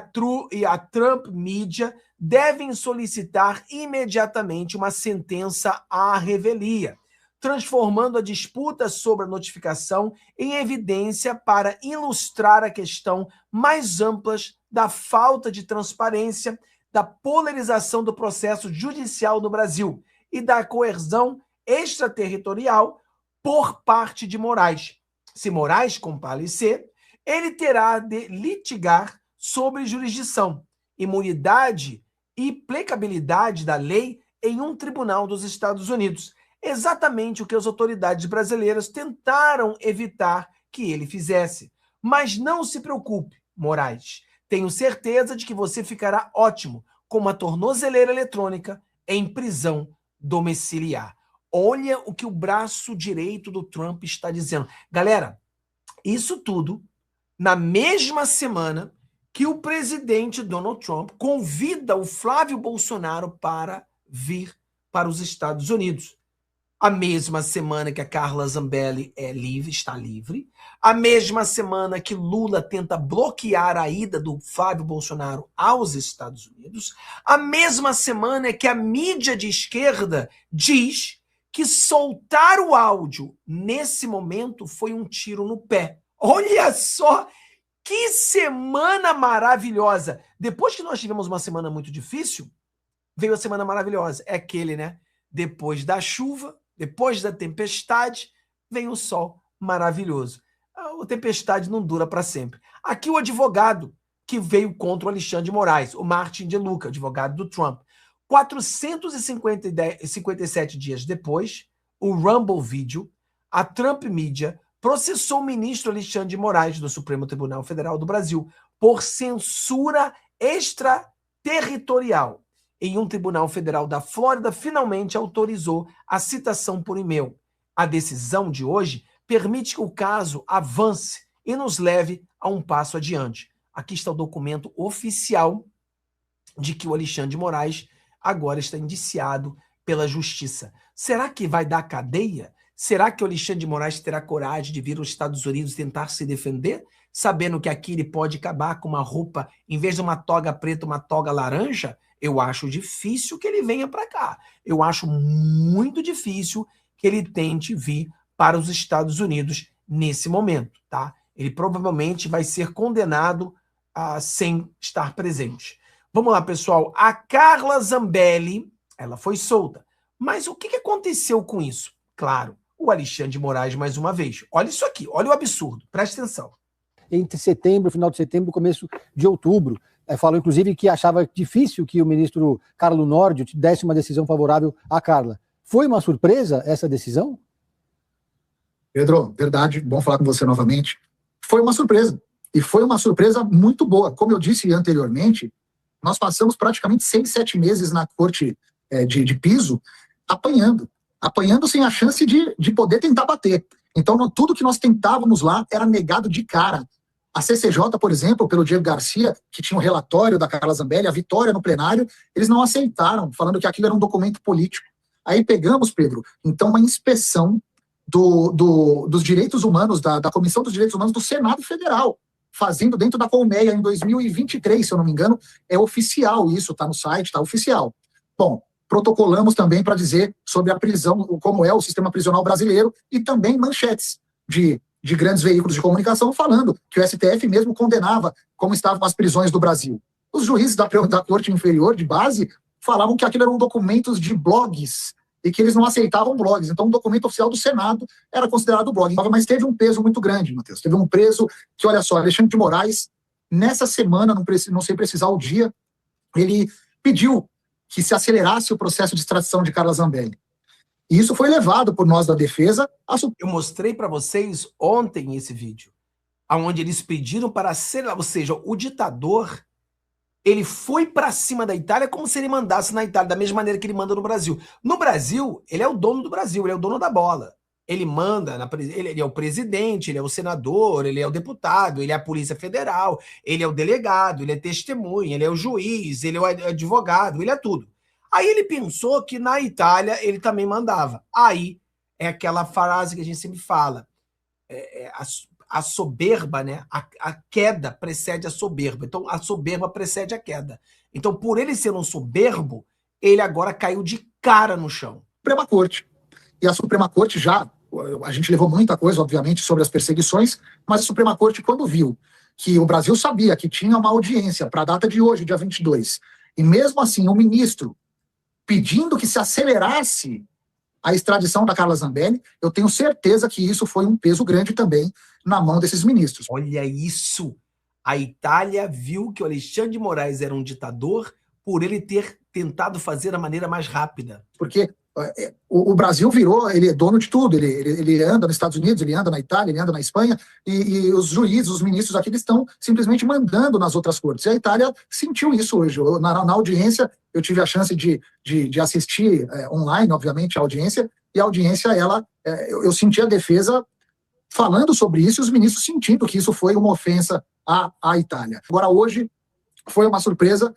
Trump Media devem solicitar imediatamente uma sentença à revelia, transformando a disputa sobre a notificação em evidência para ilustrar a questão mais ampla da falta de transparência, da polarização do processo judicial no Brasil e da coerção extraterritorial por parte de Moraes. Se Moraes comparecer, ele terá de litigar sobre jurisdição, imunidade e aplicabilidade da lei em um tribunal dos Estados Unidos. Exatamente o que as autoridades brasileiras tentaram evitar que ele fizesse. Mas não se preocupe, Moraes. Tenho certeza de que você ficará ótimo com uma tornozeleira eletrônica em prisão domiciliar. Olha o que o braço direito do Trump está dizendo. Galera, isso tudo na mesma semana que o presidente Donald Trump convida o Flávio Bolsonaro para vir para os Estados Unidos. A mesma semana que a Carla Zambelli está livre, a mesma semana que Lula tenta bloquear a ida do Flávio Bolsonaro aos Estados Unidos, a mesma semana que a mídia de esquerda diz que soltar o áudio nesse momento foi um tiro no pé. Olha só que semana maravilhosa! Depois que nós tivemos uma semana muito difícil, veio a semana maravilhosa. É aquele, né? Depois da chuva, depois da tempestade, vem o sol maravilhoso. A tempestade não dura para sempre. Aqui o advogado que veio contra o Alexandre de Moraes, o Martin de Luca, advogado do Trump. 457 dias depois, o Rumble Video, a Trump Media, processou o ministro Alexandre de Moraes, do Supremo Tribunal Federal do Brasil, por censura extraterritorial. Em um tribunal federal da Flórida, finalmente autorizou a citação por e-mail. A decisão de hoje permite que o caso avance e nos leve a um passo adiante. Aqui está o documento oficial de que o Alexandre de Moraes agora está indiciado pela justiça. Será que vai dar cadeia? Será que o Alexandre de Moraes terá coragem de vir aos Estados Unidos e tentar se defender, sabendo que aqui ele pode acabar com uma roupa, em vez de uma toga preta, uma toga laranja? Eu acho difícil que ele venha para cá. Eu acho muito difícil que ele tente vir para os Estados Unidos nesse momento, tá? Ele provavelmente vai ser condenado sem estar presente. Vamos lá, pessoal. A Carla Zambelli, ela foi solta. Mas o que aconteceu com isso? Claro, o Alexandre de Moraes, mais uma vez. Olha isso aqui, olha o absurdo. Presta atenção. Entre setembro, final de setembro, começo de outubro. Falou, inclusive, que achava difícil que o ministro Carlo Nordio desse uma decisão favorável à Carla. Foi uma surpresa essa decisão? Pedro, verdade, bom falar com você novamente. Foi uma surpresa. E foi uma surpresa muito boa. Como eu disse anteriormente, nós passamos praticamente 6, 7 meses na corte de piso apanhando sem a chance de poder tentar bater. Então, tudo que nós tentávamos lá era negado de cara. A CCJ, por exemplo, pelo Diego Garcia, que tinha um relatório da Carla Zambelli, a vitória no plenário, eles não aceitaram, falando que aquilo era um documento político. Aí pegamos, Pedro, então uma inspeção dos direitos humanos, da Comissão dos Direitos Humanos do Senado Federal, fazendo dentro da Colmeia em 2023, se eu não me engano, é oficial isso, está no site, está oficial. Bom, protocolamos também para dizer sobre a prisão, como é o sistema prisional brasileiro, e também manchetes de grandes veículos de comunicação falando que o STF mesmo condenava como estavam as prisões do Brasil. Os juízes da Corte Inferior de base falavam que aquilo eram documentos de blogs e que eles não aceitavam blogs. Então, um documento oficial do Senado era considerado blog. Mas teve um peso muito grande, Matheus. Teve um peso que, olha só, Alexandre de Moraes, nessa semana, não sei precisar o dia, ele pediu que se acelerasse o processo de extradição de Carla Zambelli. E isso foi levado por nós da defesa a... Eu mostrei para vocês ontem esse vídeo, onde eles pediram para acelerar, ou seja, o ditador, ele foi para cima da Itália como se ele mandasse na Itália, da mesma maneira que ele manda no Brasil. No Brasil, ele é o dono do Brasil, ele é o dono da bola. Ele manda, ele é o presidente, ele é o senador, ele é o deputado, ele é a Polícia Federal, ele é o delegado, ele é testemunha, ele é o juiz, ele é o advogado, ele é tudo. Aí ele pensou que na Itália ele também mandava. Aí é aquela frase que a gente sempre fala, a soberba, né? A queda precede a soberba. Então a soberba precede a queda. Então por ele ser um soberbo, ele agora caiu de cara no chão. Suprema Corte. E a Suprema Corte a gente levou muita coisa, obviamente, sobre as perseguições, mas a Suprema Corte, quando viu que o Brasil sabia que tinha uma audiência para a data de hoje, dia 22, e mesmo assim o ministro pedindo que se acelerasse a extradição da Carla Zambelli, eu tenho certeza que isso foi um peso grande também na mão desses ministros. Olha isso! A Itália viu que o Alexandre de Moraes era um ditador por ele ter tentado fazer da maneira mais rápida. Porque o Brasil virou, ele é dono de tudo, ele anda nos Estados Unidos, ele anda na Itália, ele anda na Espanha, e os juízes, os ministros aqui, eles estão simplesmente mandando nas outras cortes. E a Itália sentiu isso hoje. Na audiência, eu tive a chance de assistir online, obviamente, a audiência, e a audiência, eu senti a defesa falando sobre isso, e os ministros sentindo que isso foi uma ofensa à Itália. Agora, hoje, foi uma surpresa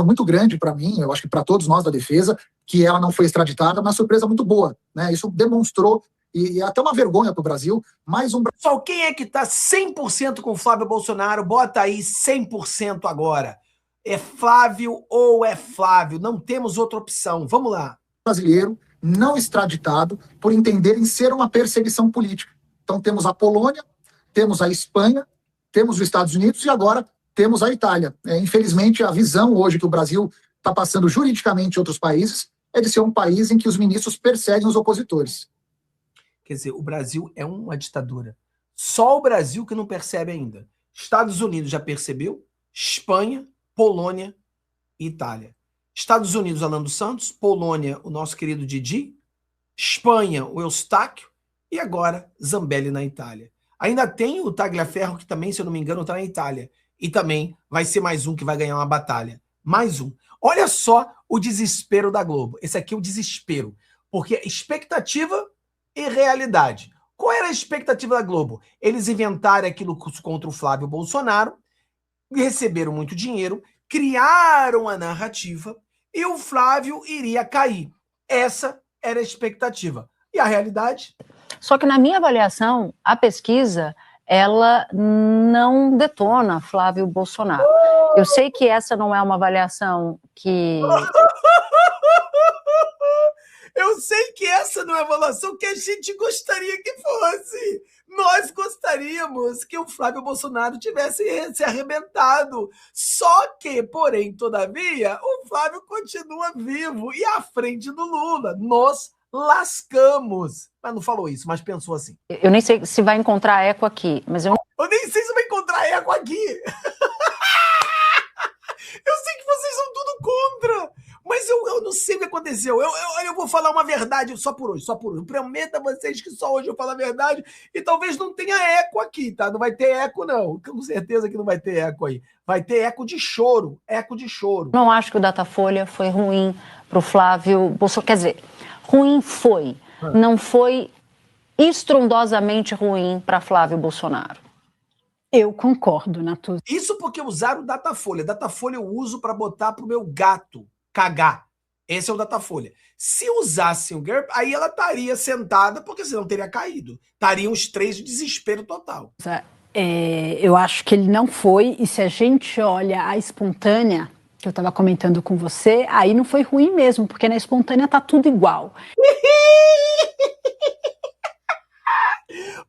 muito grande para mim, eu acho que para todos nós da defesa, que ela não foi extraditada, uma surpresa muito boa, né? Isso demonstrou, e é até uma vergonha para o Brasil, mais um... Pessoal, quem é que está 100% com Flávio Bolsonaro? Bota aí 100% agora. É Flávio ou é Flávio? Não temos outra opção. Vamos lá. Brasileiro não extraditado por entenderem ser uma perseguição política. Então temos a Polônia, temos a Espanha, temos os Estados Unidos e agora temos a Itália. Infelizmente, a visão hoje que o Brasil está passando juridicamente em outros países é de ser um país em que os ministros perseguem os opositores. Quer dizer, o Brasil é uma ditadura. Só o Brasil que não percebe ainda. Estados Unidos já percebeu, Espanha, Polônia e Itália. Estados Unidos, Alan dos Santos, Polônia, o nosso querido Didi, Espanha, o Eustáquio, e agora Zambelli na Itália. Ainda tem o Tagliaferro, que também, se eu não me engano, está na Itália. E também vai ser mais um que vai ganhar uma batalha. Mais um. Olha só o desespero da Globo. Esse aqui é o desespero. Porque expectativa e realidade. Qual era a expectativa da Globo? Eles inventaram aquilo contra o Flávio Bolsonaro, receberam muito dinheiro, criaram a narrativa e o Flávio iria cair. Essa era a expectativa. E a realidade? Só que na minha avaliação, a pesquisa, ela não detona Flávio Bolsonaro. Eu sei que essa não é uma avaliação que... Eu sei que essa não é a avaliação que a gente gostaria que fosse. Nós gostaríamos que o Flávio Bolsonaro tivesse se arrebentado. Só que, porém, todavia, o Flávio continua vivo e à frente do Lula. Nós lascamos. Mas não falou isso, mas pensou assim. Eu nem sei se vai encontrar eco aqui, mas eu nem sei se vai encontrar eco aqui. Eu sei que vocês são tudo contra, mas eu não sei o que aconteceu. Eu vou falar uma verdade só por hoje, Eu prometo a vocês que só hoje eu falo a verdade e talvez não tenha eco aqui, tá? Não vai ter eco, não. Com certeza que não vai ter eco aí. Vai ter eco de choro, Não acho que o Datafolha foi ruim para o Flávio Bolsonaro. Quer dizer, ruim foi. Não foi estrondosamente ruim para Flávio Bolsonaro. Eu concordo, Natuza. Isso porque usaram o Datafolha. Datafolha eu uso para botar pro meu gato cagar. Esse é o Datafolha. Se usassem o GERP, aí ela estaria sentada, porque senão teria caído. Estariam os três de desespero total. Eu acho que ele não foi, e se a gente olha a espontânea, que eu estava comentando com você, aí não foi ruim mesmo, porque na espontânea tá tudo igual.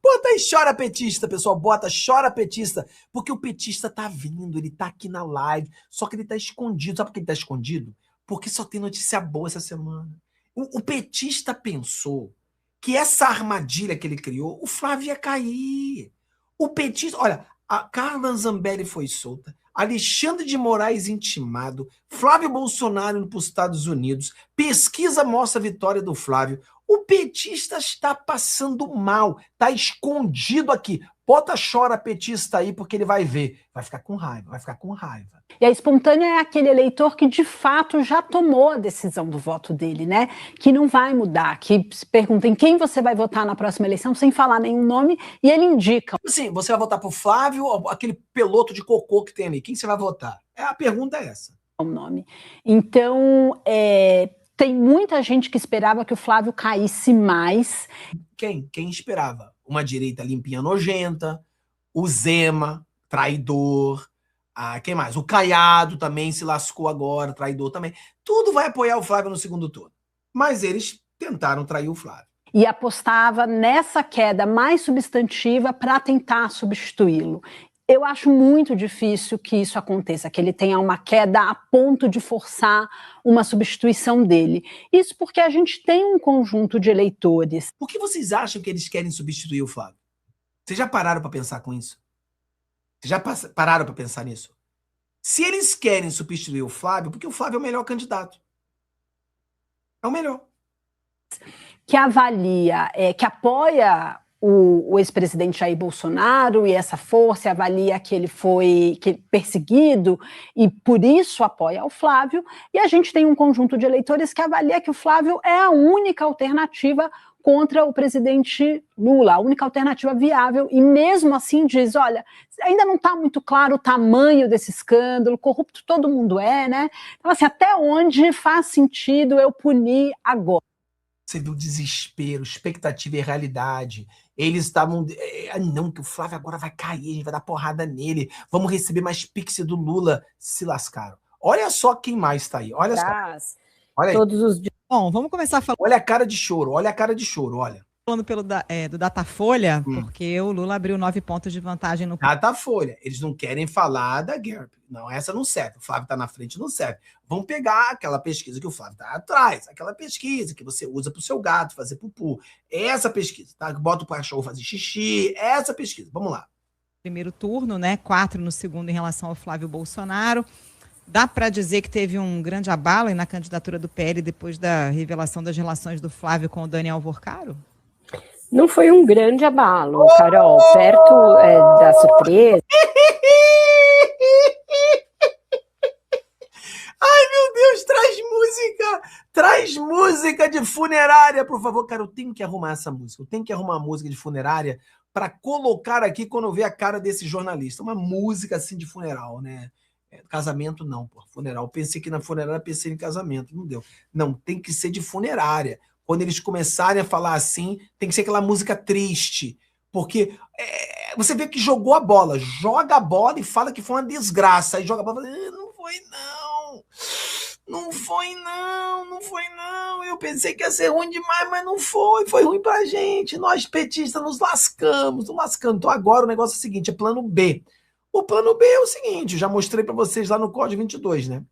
Bota aí, chora petista, pessoal, chora petista, porque o petista tá vindo, ele tá aqui na live, só que ele tá escondido. Sabe por que ele tá escondido? Porque só tem notícia boa essa semana. O petista pensou que essa armadilha que ele criou, o Flávio ia cair. O petista, olha, a Carla Zambelli foi solta, Alexandre de Moraes intimado, Flávio Bolsonaro indo para os Estados Unidos, pesquisa mostra a vitória do Flávio. O petista está passando mal, está escondido aqui. Bota chora petista aí, porque ele vai ver. Vai ficar com raiva, vai ficar com raiva. E a espontânea é aquele eleitor que de fato já tomou a decisão do voto dele, né? Que não vai mudar, que se pergunta em quem você vai votar na próxima eleição, sem falar nenhum nome, e ele indica. Sim, você vai votar pro Flávio ou aquele peloto de cocô que tem ali? Quem você vai votar? A pergunta é essa. O nome. Então, tem muita gente que esperava que o Flávio caísse mais. Quem? Quem esperava? Uma direita limpinha nojenta, o Zema, traidor, quem mais? O Caiado também se lascou agora, traidor também. Tudo vai apoiar o Flávio no segundo turno. Mas eles tentaram trair o Flávio. E apostava nessa queda mais substantiva para tentar substituí-lo. Eu acho muito difícil que isso aconteça, que ele tenha uma queda a ponto de forçar uma substituição dele. Isso porque a gente tem um conjunto de eleitores. Por que vocês acham que eles querem substituir o Flávio? Vocês já pararam para pensar com isso? Vocês já pararam para pensar nisso? Se eles querem substituir o Flávio, porque o Flávio é o melhor candidato. É o melhor. Que avalia, que apoia o ex-presidente Jair Bolsonaro e essa força, avalia que ele foi perseguido e por isso apoia o Flávio, e a gente tem um conjunto de eleitores que avalia que o Flávio é a única alternativa contra o presidente Lula, a única alternativa viável, e mesmo assim diz, olha, ainda não está muito claro o tamanho desse escândalo, corrupto todo mundo é, né? Então assim, até onde faz sentido eu punir agora? Você viu o desespero, expectativa e realidade. Eles estavam... não, que o Flávio agora vai cair, a gente vai dar porrada nele. Vamos receber mais pix do Lula. Se lascaram. Olha só quem mais está aí. Olha só. Olha aí. Todos os dias. Bom, vamos começar falando. Olha a cara de choro, olha a cara de choro, olha. Falando do Datafolha, porque o Lula abriu 9 pontos de vantagem no... Datafolha. Eles não querem falar da guerra. Não, essa não serve. O Flávio está na frente, não serve. Vamos pegar aquela pesquisa que o Flávio está atrás. Aquela pesquisa que você usa para o seu gato fazer pupu. Essa pesquisa, tá? Bota o cachorro fazer xixi. Essa pesquisa. Vamos lá. Primeiro turno, né? 4 no segundo em relação ao Flávio Bolsonaro. Dá para dizer que teve um grande abalo na candidatura do PL depois da revelação das relações do Flávio com o Daniel Vorcaro? Não foi um grande abalo, Carol, perto da surpresa. Ai, meu Deus, traz música de funerária, por favor. Cara, eu tenho que arrumar essa música, eu tenho que arrumar uma música de funerária para colocar aqui quando eu ver a cara desse jornalista. Uma música assim de funeral, né? Casamento não, pô, funeral. Pensei que na funerária, pensei em casamento, não deu. Não, tem que ser de funerária. Quando eles começarem a falar assim, tem que ser aquela música triste. Porque você vê que jogou a bola. Joga a bola e fala que foi uma desgraça. Aí joga a bola e fala, não foi não. Não foi não, não foi não. Eu pensei que ia ser ruim demais, mas não foi. Foi ruim pra gente. Nós petistas nos lascamos. Então agora o negócio é o seguinte, é plano B. O plano B é o seguinte, eu já mostrei para vocês lá no Código 22, né?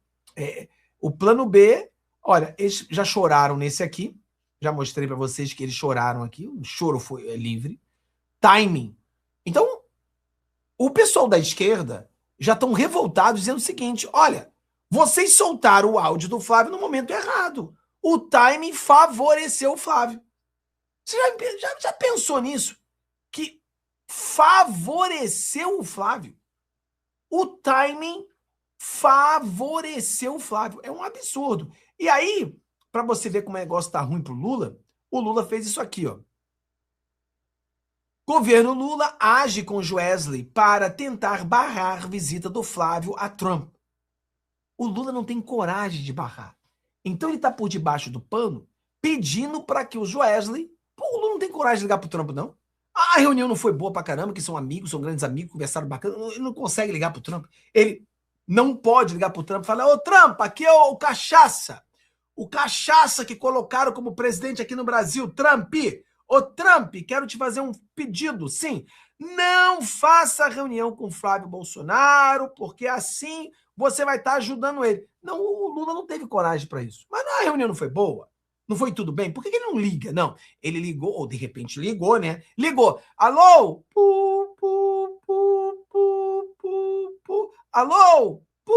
O plano B, olha, eles já choraram nesse aqui. Já mostrei para vocês que eles choraram aqui. O choro foi livre. Timing. Então, o pessoal da esquerda já estão revoltados dizendo o seguinte, olha, vocês soltaram o áudio do Flávio no momento errado. O timing favoreceu o Flávio. Você já pensou nisso? Que favoreceu o Flávio? O timing favoreceu o Flávio. É um absurdo. E aí, para você ver como o negócio tá ruim pro Lula, o Lula fez isso aqui, ó. Governo Lula age com Joesley para tentar barrar visita do Flávio a Trump. O Lula não tem coragem de barrar. Então ele tá por debaixo do pano pedindo para que o Joesley... Pô, o Lula não tem coragem de ligar pro Trump, não? A reunião não foi boa pra caramba, que são amigos, são grandes amigos, conversaram bacana. Ele não consegue ligar pro Trump. Ele não pode ligar pro Trump e falar, ô Trump, aqui é o Cachaça. O Cachaça que colocaram como presidente aqui no Brasil, Trump. Ô Trump, quero te fazer um pedido, sim. Não faça reunião com Flávio Bolsonaro, porque assim você vai estar ajudando ele. Não, o Lula não teve coragem para isso. Mas a reunião não foi boa. Não foi tudo bem? Por que ele não liga? Não, ele ligou, ou de repente ligou, né? Ligou. Alô? Alô? Pu,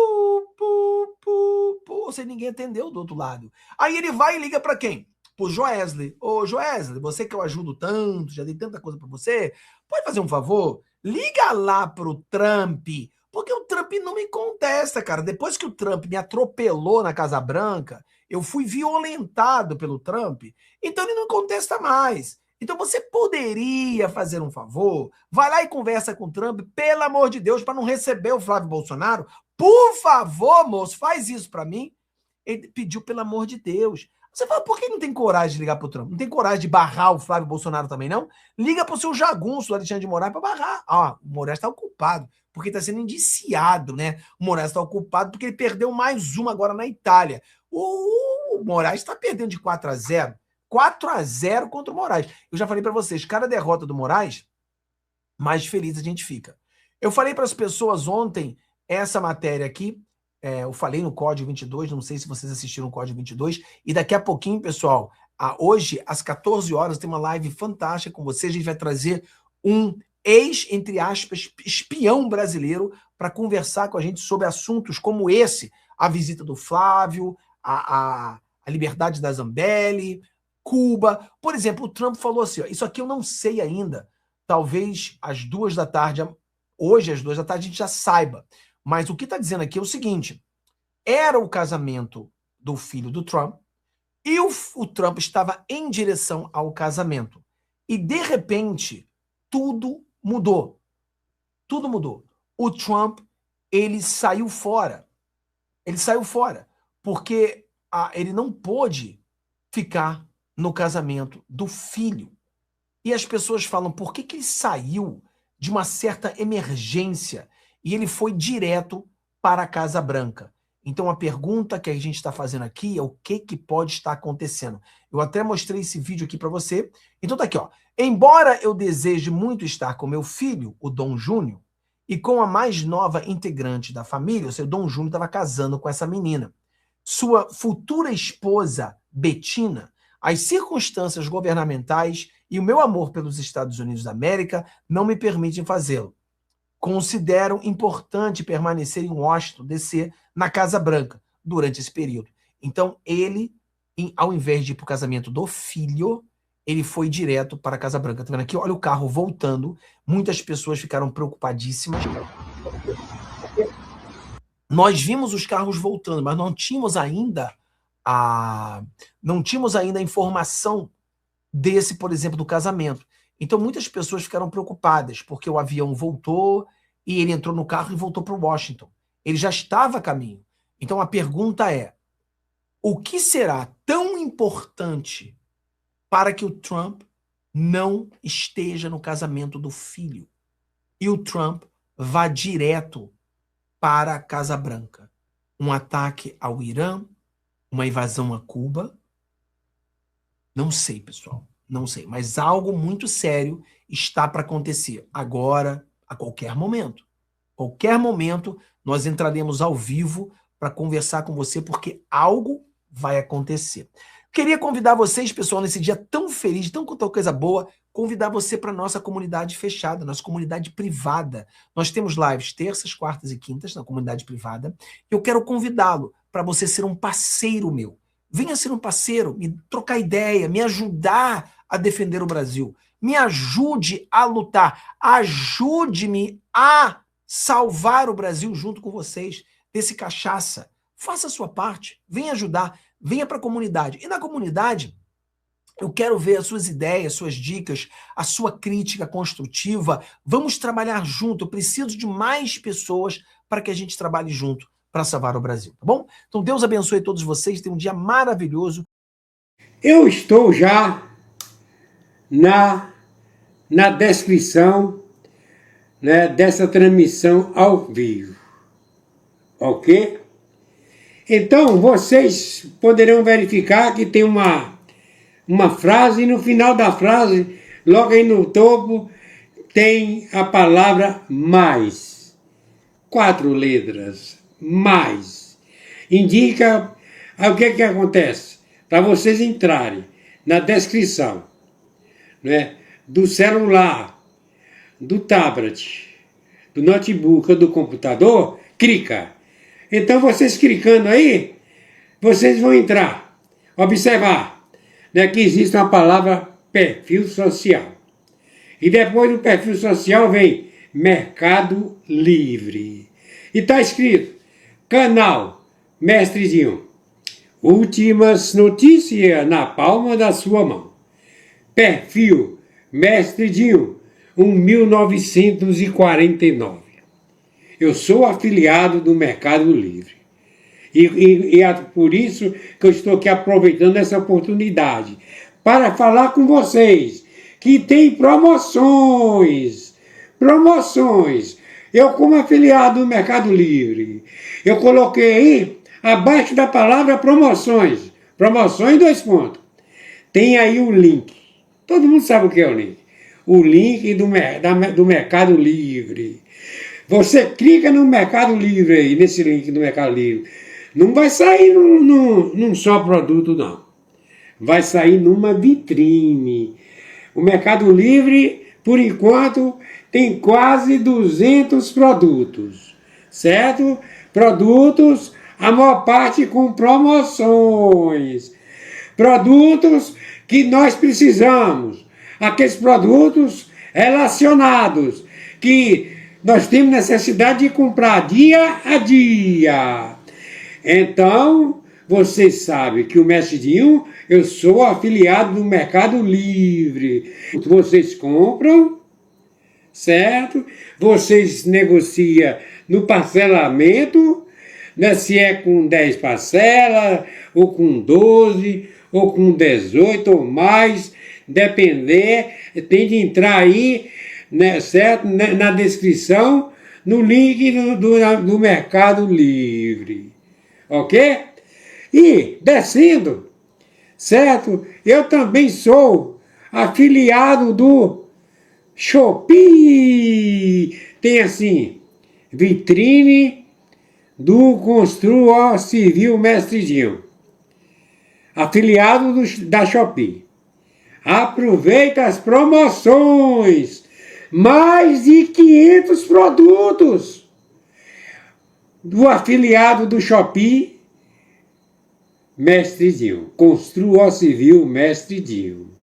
pu, pu, pu. Ou seja, ninguém atendeu do outro lado. Aí ele vai e liga para quem? Pro Joesley. Ô, Joesley, você que eu ajudo tanto, já dei tanta coisa para você, pode fazer um favor? Liga lá pro Trump, porque o Trump não me contesta, cara. Depois que o Trump me atropelou na Casa Branca, eu fui violentado pelo Trump, então ele não contesta mais. Então você poderia fazer um favor? Vai lá e conversa com o Trump, pelo amor de Deus, para não receber o Flávio Bolsonaro. Por favor, moço, faz isso para mim. Ele pediu pelo amor de Deus. Você fala, por que não tem coragem de ligar pro Trump? Não tem coragem de barrar o Flávio Bolsonaro também, não? Liga pro seu jagunço, o Alexandre de Moraes, para barrar. O Moraes está ocupado, porque está sendo indiciado, né? O Moraes está ocupado porque ele perdeu mais uma agora na Itália. O Moraes está perdendo de 4-0. 4-0 contra o Moraes. Eu já falei para vocês, cada derrota do Moraes, mais feliz a gente fica. Eu falei para as pessoas ontem essa matéria aqui, eu falei no Código 22, não sei se vocês assistiram o Código 22, e daqui a pouquinho, pessoal, hoje, às 14 horas, tem uma live fantástica com vocês, a gente vai trazer um entre aspas, espião brasileiro para conversar com a gente sobre assuntos como esse, a visita do Flávio, a liberdade da Zambelli, Cuba. Por exemplo, o Trump falou assim, ó, isso aqui eu não sei ainda, talvez às 2 da tarde, hoje às 2 da tarde a gente já saiba, mas o que está dizendo aqui é o seguinte, era o casamento do filho do Trump e o Trump estava em direção ao casamento. E, de repente, tudo mudou. Tudo mudou. O Trump, ele saiu fora. Ele saiu fora porque ele não pôde ficar no casamento do filho. E as pessoas falam, por que ele saiu de uma certa emergência e ele foi direto para a Casa Branca? Então a pergunta que a gente está fazendo aqui é o que pode estar acontecendo. Eu até mostrei esse vídeo aqui para você. Então tá aqui, ó. Embora eu deseje muito estar com meu filho, o Dom Júnior, e com a mais nova integrante da família, ou seja, o Dom Júnior estava casando com essa menina, sua futura esposa, Betina, as circunstâncias governamentais e o meu amor pelos Estados Unidos da América não me permitem fazê-lo. Considero importante permanecer em Washington, DC, na Casa Branca, durante esse período. Então, ele, ao invés de ir para o casamento do filho, ele foi direto para a Casa Branca. Tá vendo aqui? Olha o carro voltando. Muitas pessoas ficaram preocupadíssimas. Nós vimos os carros voltando, mas não tínhamos ainda a informação desse, por exemplo, do casamento. Então, muitas pessoas ficaram preocupadas, porque o avião voltou e ele entrou no carro e voltou para Washington. Ele já estava a caminho. Então, a pergunta é, o que será tão importante para que o Trump não esteja no casamento do filho e o Trump vá direto para a Casa Branca? Um ataque ao Irã? Uma invasão a Cuba? Não sei, pessoal. Não sei, mas algo muito sério está para acontecer agora, a qualquer momento. Qualquer momento, nós entraremos ao vivo para conversar com você, porque algo vai acontecer. Queria convidar vocês, pessoal, nesse dia tão feliz, tão coisa boa, convidar você para a nossa comunidade fechada, nossa comunidade privada. Nós temos lives terças, quartas e quintas na comunidade privada. E eu quero convidá-lo para você ser um parceiro meu. Venha ser um parceiro, me trocar ideia, me ajudar a defender o Brasil. Me ajude a lutar. Ajude-me a salvar o Brasil junto com vocês desse cachaça. Faça a sua parte. Venha ajudar. Venha para a comunidade. E na comunidade, eu quero ver as suas ideias, suas dicas, a sua crítica construtiva. Vamos trabalhar junto. Eu preciso de mais pessoas para que a gente trabalhe junto para salvar o Brasil, tá bom? Então Deus abençoe todos vocês. Tenham um dia maravilhoso. Eu estou já na descrição, né, dessa transmissão ao vivo, ok? Então vocês poderão verificar que tem uma frase, e no final da frase, logo aí no topo, tem a palavra mais. 4 letras, mais. Indica o que acontece. Para vocês entrarem na descrição, né, do celular, do tablet, do notebook ou do computador, clica. Então vocês clicando aí, vocês vão entrar, observar, né, que existe uma palavra perfil social. E depois do perfil social vem Mercado Livre. E está escrito, canal Mestre Dinho. Últimas notícias na palma da sua mão. Perfil Mestre Dinho, 1949. Eu sou afiliado do Mercado Livre. E é por isso que eu estou aqui aproveitando essa oportunidade para falar com vocês que tem promoções. Promoções. Eu, como afiliado do Mercado Livre, eu coloquei aí, abaixo da palavra promoções. Promoções, 2 pontos. Tem aí o link. Todo mundo sabe o que é o link. O link do Mercado Livre. Você clica no Mercado Livre aí, nesse link do Mercado Livre. Não vai sair num só produto, não. Vai sair numa vitrine. O Mercado Livre, por enquanto, tem quase 200 produtos, certo? Produtos, a maior parte com promoções. Produtos que nós precisamos. Aqueles produtos relacionados, que nós temos necessidade de comprar dia a dia. Então, vocês sabem que o Mestre Dinho, eu sou afiliado do Mercado Livre. Vocês compram, certo? Vocês negociam no parcelamento, né? Se é com 10 parcelas, ou com 12, ou com 18 ou mais, depender, tem de entrar aí, né, certo? Na descrição, no link do Mercado Livre. Ok? E, descendo, certo? Eu também sou afiliado do Shopee. Tem assim, vitrine do Construa Civil Mestre Dinho. Afiliado da Shopee. Aproveita as promoções. Mais de 500 produtos do afiliado do Shopee Mestre Dinho. Construa Civil Mestre Dinho.